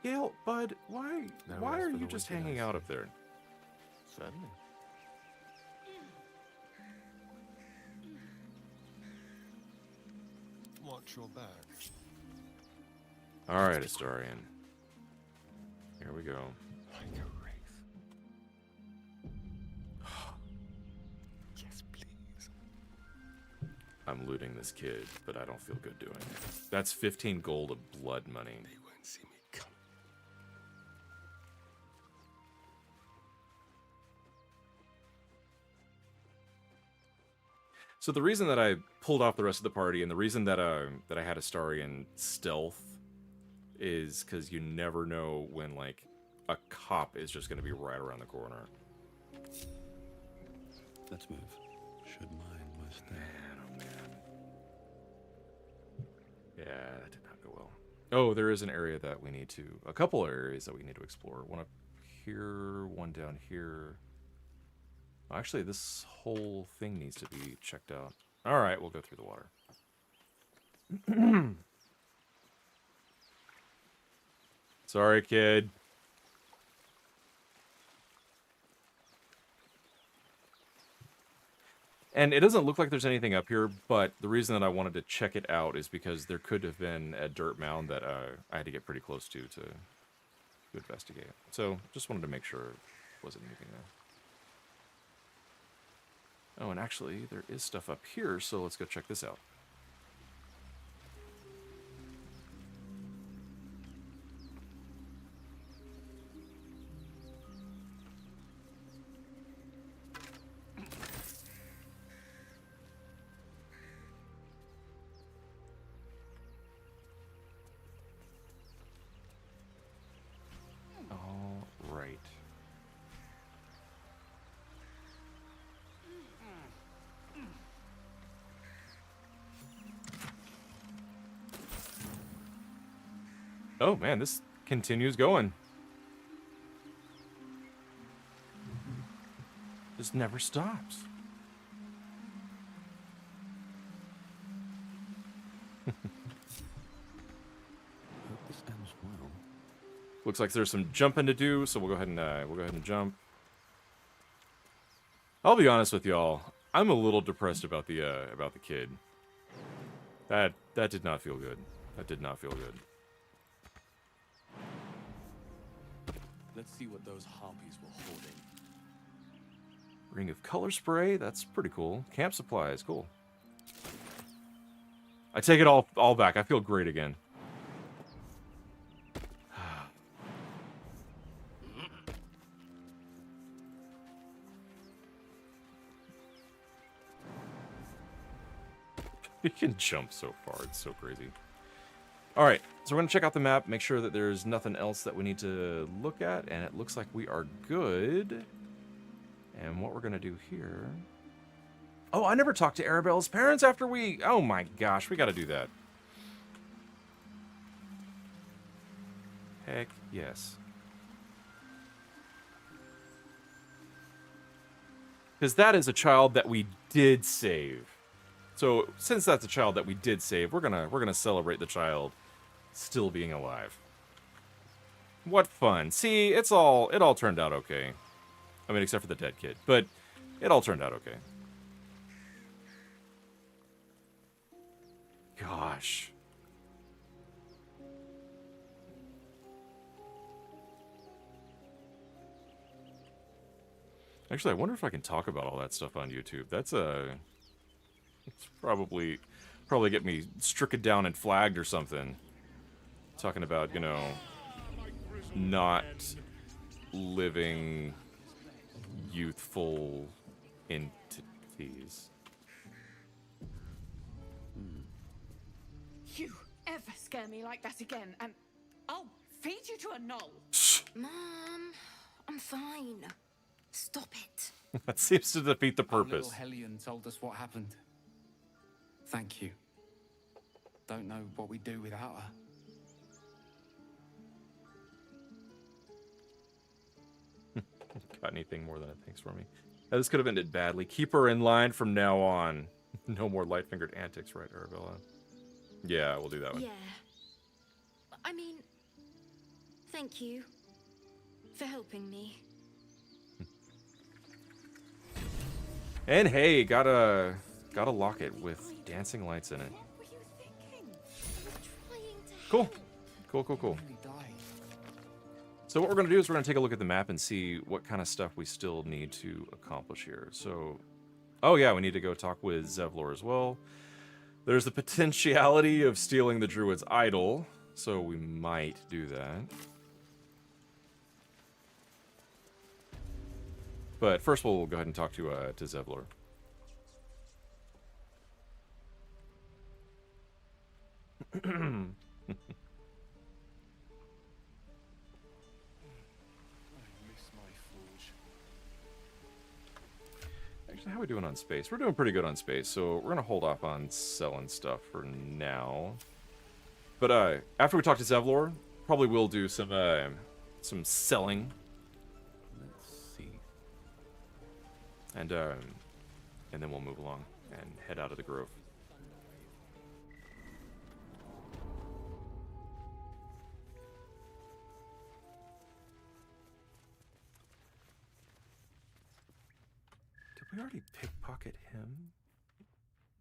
Gale, bud, why are you just hanging out up there? Certainly. Watch your back. Alright, Asterion. Here we go. Like a wraith. Yes, please. I'm looting this kid, but I don't feel good doing it. That's 15 gold of blood money. They won't see me come. So the reason that I pulled off the rest of the party, and the reason that I had Astarion stealth, is because you never know when, like, a cop is just going to be right around the corner. Let's move. Should mine was there. Man, oh man. Yeah, that did not go well. Oh, there is an area that we need to... A couple areas that we need to explore. One up here, one down here. Actually, this whole thing needs to be checked out. Alright, we'll go through the water. Sorry, kid. And it doesn't look like there's anything up here, but the reason that I wanted to check it out is because there could have been a dirt mound that I had to get pretty close to investigate. So, just wanted to make sure there wasn't anything there. Oh, and actually, there is stuff up here, so let's go check this out. All right. Oh man, this continues going. Just never stops. Hope this ends well. Looks like there's some jumping to do, so we'll go ahead and jump. I'll be honest with y'all. I'm a little depressed about the kid. That did not feel good. That did not feel good. Let's see what those harpies were hoarding. Ring of color spray. That's pretty cool. Camp supplies. Cool. I take it all back. I feel great again. You can jump so far. It's so crazy. All right, so we're going to check out the map, make sure that there's nothing else that we need to look at, and it looks like we are good. And what we're going to do here... Oh, I never talked to Arabella's parents after we... Oh my gosh, we gotta do that. Heck yes. Because that is a child that we did save. So, since that's a child that we did save, we're gonna celebrate the child still being alive. What fun. See, it all turned out okay. I mean, except for the dead kid, but it all turned out okay. Gosh. Actually, I wonder if I can talk about all that stuff on YouTube. It's probably get me stricken down and flagged or something. Talking about, you know, not living youthful entities. You ever scare me like that again, and I'll feed you to a knoll. Mom, I'm fine. Stop it. That seems to defeat the Our purpose. little Hellion told us what happened. Thank you. Don't know what we'd do without her. Got anything more than a thanks for me? This could have ended badly. Keep her in line from now on. No more light-fingered antics, right, Arabella? Yeah, we'll do that one. Yeah. I mean, thank you for helping me. And hey, got a locket with dancing lights in it. Cool. Cool. So what we're going to do is we're going to take a look at the map and see what kind of stuff we still need to accomplish here. So, oh yeah, we need to go talk with Zevlor as well. There's the potentiality of stealing the druid's idol, so we might do that. But first we'll go ahead and talk to Zevlor. Actually, how are we doing on space? We're doing pretty good on space, so we're going to hold off on selling stuff for now. But after we talk to Zevlor, probably will do some selling. Let's see. And then we'll move along and head out of the grove. Did we already pickpocket him?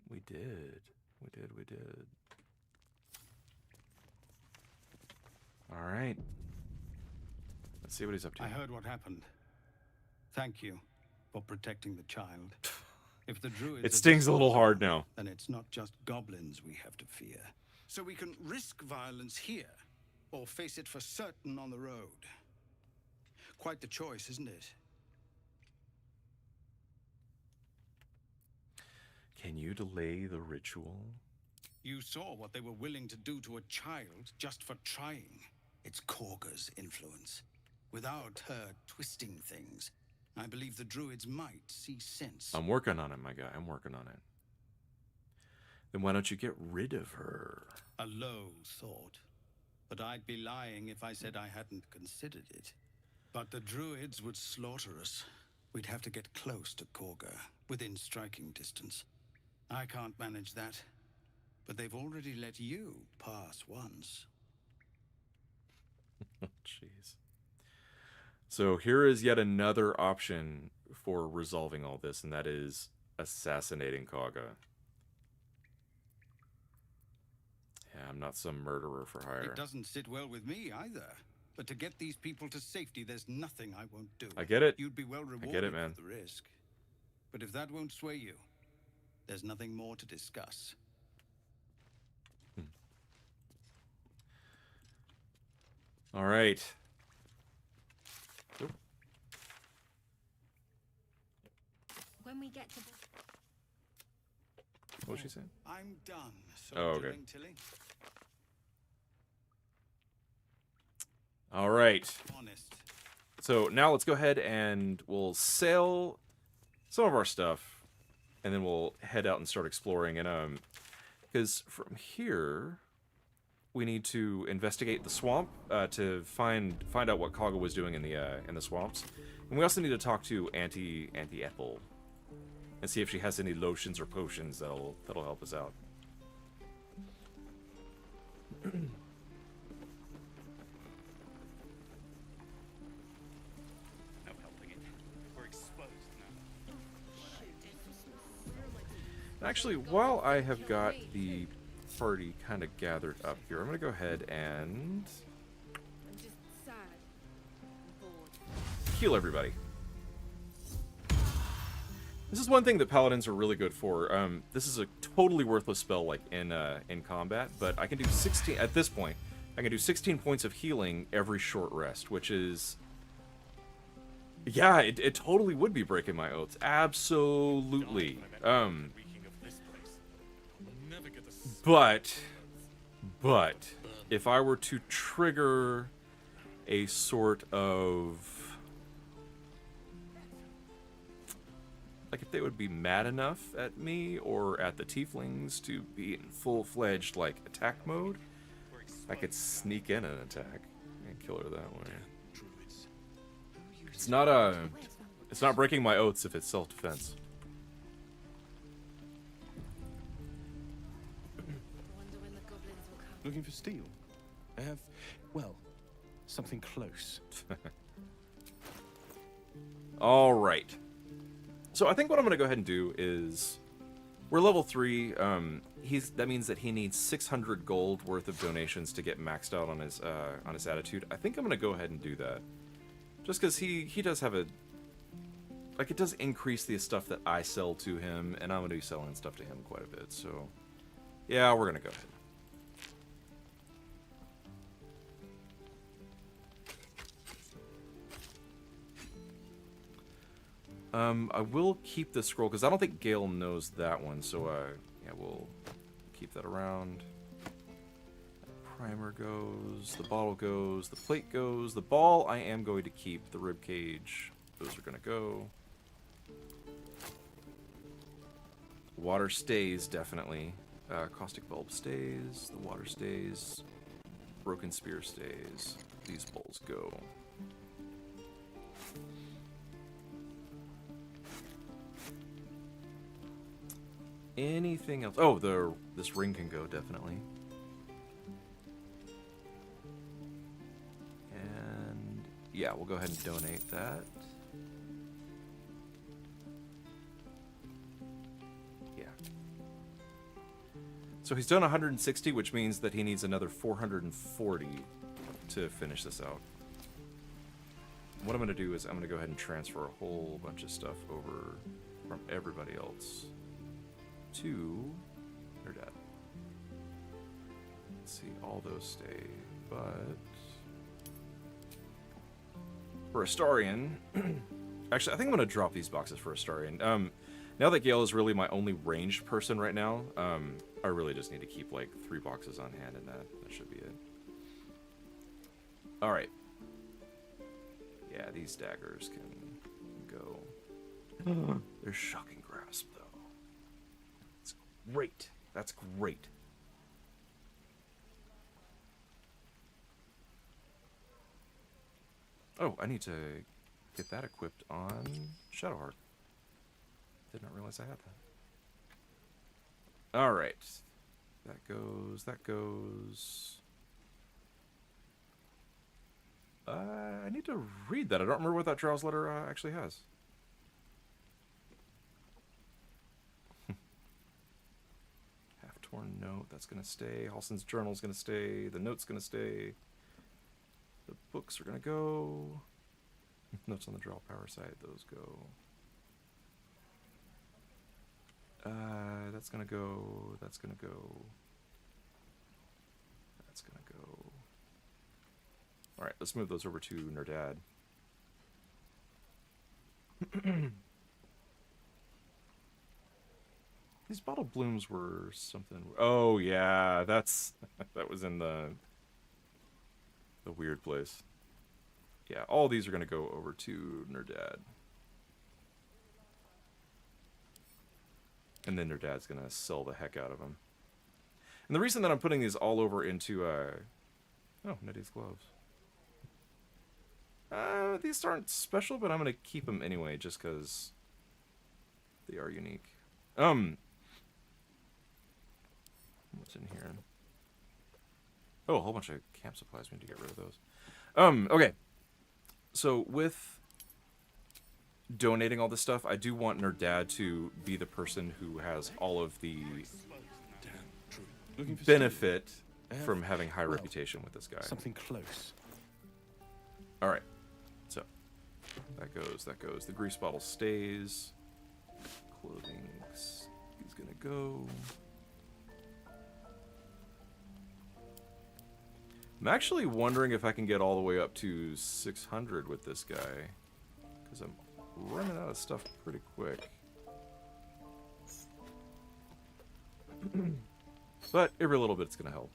We did. We did. All right. Let's see what he's up to. I heard what happened. Thank you for protecting the child. If the druids It stings a little hard now. then it's not just goblins we have to fear. So we can risk violence here, or face it for certain on the road. Quite the choice, isn't it? Can you delay the ritual? You saw what they were willing to do to a child just for trying. It's Korga's influence. Without her twisting things, I believe the druids might see sense. I'm working on it, my guy. I'm working on it. Then why don't you get rid of her? A low thought. But I'd be lying if I said I hadn't considered it. But the druids would slaughter us. We'd have to get close to Korga, within striking distance. I can't manage that. But they've already let you pass once. Jeez. So here is yet another option for resolving all this, and that is assassinating Korga. Yeah, I'm not some murderer for hire. It doesn't sit well with me either. But to get these people to safety, there's nothing I won't do. I get it. You'd be well rewarded I get it, man. for the risk. But if that won't sway you, there's nothing more to discuss. All right. When we get to the... What was she saying? I'm done. So Oh, okay. Tilly. All right. Honest. So now let's go ahead and we'll sell some of our stuff. and then we'll head out and start exploring. And because from here, we need to investigate the swamp to find out what Kaga was doing in the swamps, and we also need to talk to Auntie Ethel and see if she has any lotions or potions that'll help us out. Actually, while I have got the party kind of gathered up here, I'm going to go ahead and heal everybody. This is one thing that paladins are really good for. This is a totally worthless spell, like in combat, but I can do 16 at this point. I can do 16 points of healing every short rest, which is, yeah, it totally would be breaking my oaths. Absolutely. But if I were to trigger a sort of, like, if they would be mad enough at me or at the tieflings to be in full-fledged, like, attack mode, I could sneak in an attack and kill her that way. It's not breaking my oaths if it's self-defense. Looking for steel? I have, well, something close. All right. So I think what I'm going to go ahead and do is, we're level 3. That means that he needs 600 gold worth of donations to get maxed out on his attitude. I think I'm going to go ahead and do that, just because he does have a, like, it does increase the stuff that I sell to him, and I'm going to be selling stuff to him quite a bit. So yeah, we're going to go ahead. I will keep this scroll, because I don't think Gale knows that one, so, yeah, we'll keep that around. The primer goes, the bottle goes, the plate goes, the ball I am going to keep, the rib cage, those are going to go. Water stays, definitely. Caustic bulb stays, the water stays, broken spear stays, these bowls go. Anything else? Oh, this ring can go, definitely. And yeah, we'll go ahead and donate that. Yeah. So he's done 160, which means that he needs another 440 to finish this out. What I'm going to do is I'm going to go ahead and transfer a whole bunch of stuff over from everybody else to Nerdad. Let's see, all those stay, but for Astarion, actually, I think I'm gonna drop these boxes for Astarion. Now that Gale is really my only ranged person right now, I really just need to keep like 3 boxes on hand, and that should be it. All right. Yeah, these daggers can go. They're shocking grasp, though. Great. That's great. Oh, I need to get that equipped on Shadowheart. Did not realize I had that. Alright. That goes, that goes. I need to read that. I don't remember what that Drow's letter actually has. Half-torn note, that's going to stay. Halson's journal's going to stay. The note's going to stay. The books are going to go. Notes on the Drow power site, those go. That's going to go. That's going to go. That's going to go. Alright, let's move those over to Nerdad. These bottle blooms were something... Oh, yeah, that's... that was in the weird place. Yeah, all these are going to go over to Nerdad. And then Nerdad's gonna sell the heck out of them. And the reason that I'm putting these all over into, oh, Nettie's gloves. These aren't special, but I'm gonna keep them anyway, just because they are unique. What's in here? Oh, a whole bunch of camp supplies. We need to get rid of those. Okay. So with donating all this stuff, I do want Nerdad to be the person who has all of the benefit from having high reputation with this guy. Something close. All right. So that goes. That goes. The grease bottle stays. Clothing is gonna go. I'm actually wondering if I can get all the way up to 600 with this guy, because I'm running out of stuff pretty quick. But every little bit's gonna help.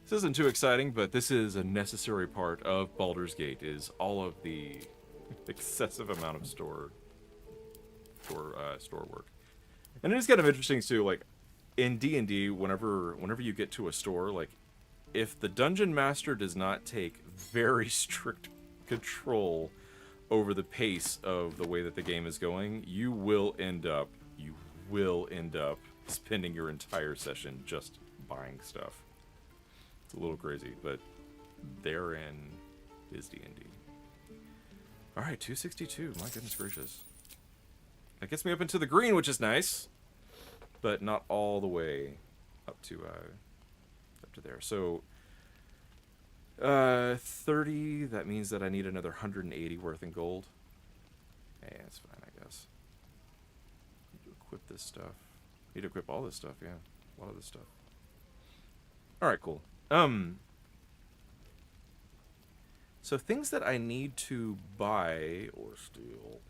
This isn't too exciting, but this is a necessary part of Baldur's Gate, is all of the excessive amount of store work. And it is kind of interesting too, like in D&D, whenever you get to a store, like if the dungeon master does not take very strict control over the pace of the way that the game is going, you will end up spending your entire session just buying stuff. It's a little crazy, but therein is D&D. All right, 262. My goodness gracious. That gets me up into the green, which is nice, but not all the way up to there. So 30. That means that I need another 180 worth in gold. Hey, that's fine, I guess. Need to equip this stuff. Need to equip all this stuff. Yeah, a lot of this stuff. All right, cool. So things that I need to buy or steal,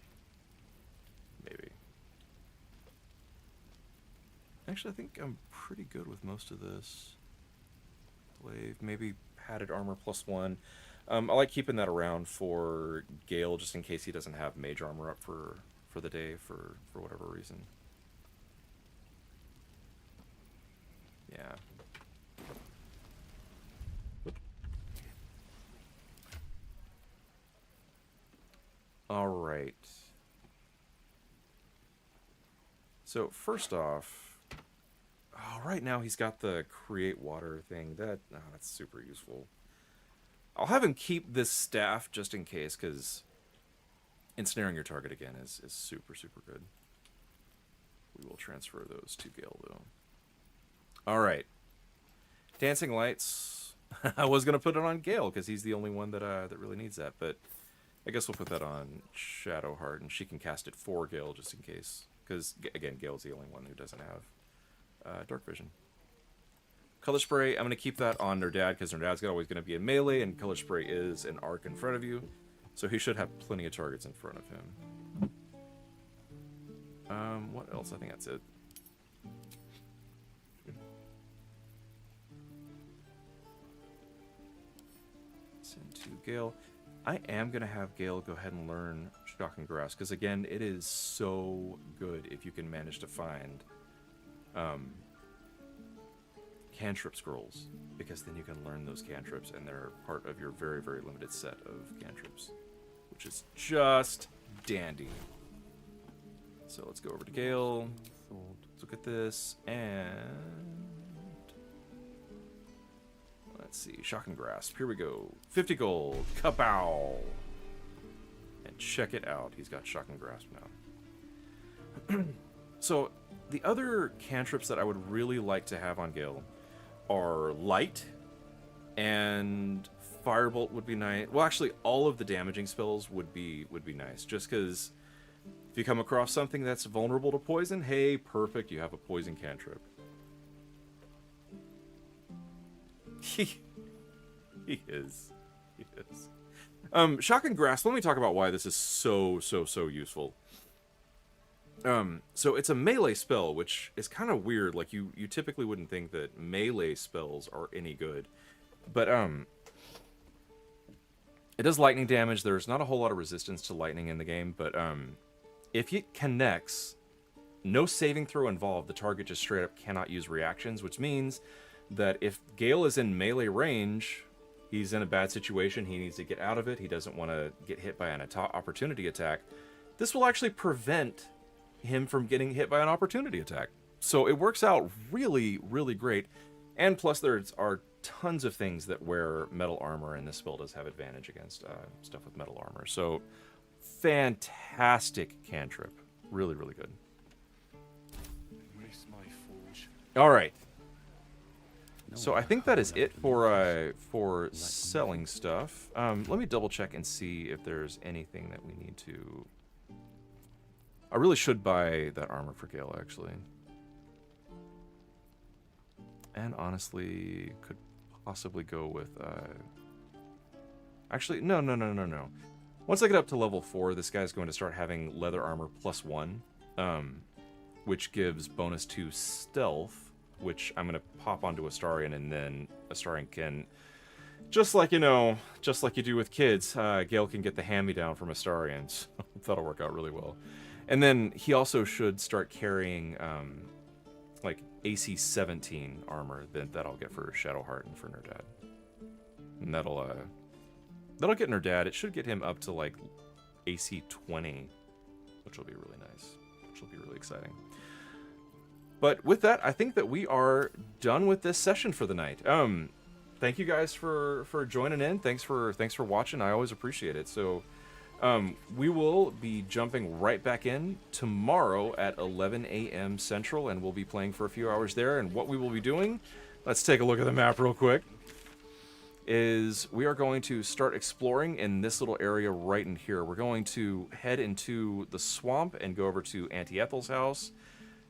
maybe. Actually, I think I'm pretty good with most of this. Glaive, maybe padded armor +1. I like keeping that around for Gale, just in case he doesn't have mage armor up for the day for whatever reason. Yeah. All right. So first off, right now he's got the create water thing. That's super useful. I'll have him keep this staff just in case, because ensnaring your target again is super, super good. We will transfer those to Gale, though. All right. Dancing lights. I was going to put it on Gale, because he's the only one that really needs that, but I guess we'll put that on Shadowheart, and she can cast it for Gale just in case. Because, again, Gale's the only one who doesn't have Dark Vision. Color Spray, I'm going to keep that on Nerdad, because Nerdad's always going to be in melee, and Color Spray is an arc in front of you. So he should have plenty of targets in front of him. What else? I think that's it. Send to Gale. I am going to have Gale go ahead and learn Shocking Grasp, because again, it is so good if you can manage to find cantrip scrolls, because then you can learn those cantrips, and they're part of your very, very limited set of cantrips, which is just dandy. So let's go over to Gale. Let's look at this, and let's see, Shocking Grasp. Here we go. 50 gold. Kapow! And check it out. He's got Shocking Grasp now. So, the other cantrips that I would really like to have on Gale are Light, and Firebolt would be nice. Well, actually, all of the damaging spells would be nice, just because if you come across something that's vulnerable to poison, hey, perfect, you have a poison cantrip. He is. Shocking Grasp, let me talk about why this is so useful. So it's a melee spell, which is kind of weird. Like, you typically wouldn't think that melee spells are any good. But, it does lightning damage. There's not a whole lot of resistance to lightning in the game, but, if it connects, no saving throw involved, the target just straight up cannot use reactions, which means that if Gale is in melee range, he's in a bad situation, he needs to get out of it, he doesn't want to get hit by an opportunity attack, this will actually prevent him from getting hit by an opportunity attack. So it works out really, really great. And plus there are tons of things that wear metal armor, and this spell does have advantage against stuff with metal armor. So fantastic cantrip. Really, really good. All right. So I think that is it for selling stuff. Let me double check and see if there's anything that we need to... I really should buy that armor for Gale, actually. And honestly, could possibly go with... Actually, no. Once I get up to level 4, this guy's going to start having leather armor +1, which gives bonus to stealth, which I'm going to pop onto Astarion, and then Astarion can, just like you do with kids, Gale can get the hand-me-down from Astarion, so that'll work out really well. And then he also should start carrying, like, AC 17 armor that I'll get for Shadowheart and for Nerdad. And that'll get Nerdad. It should get him up to, like, AC 20, which will be really nice, which will be really exciting. But with that, I think that we are done with this session for the night. Thank you guys for joining in. Thanks for watching. I always appreciate it. So we will be jumping right back in tomorrow at 11 a.m. Central, and we'll be playing for a few hours there. And what we will be doing, let's take a look at the map real quick, is we are going to start exploring in this little area right in here. We're going to head into the swamp and go over to Auntie Ethel's house,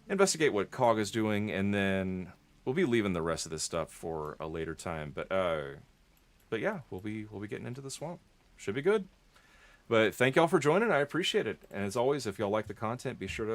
investigate what Cog is doing, and then we'll be leaving the rest of this stuff for a later time. But yeah, we'll be getting into the swamp. Should be good. But thank y'all for joining. I appreciate it. And as always, if y'all like the content, be sure to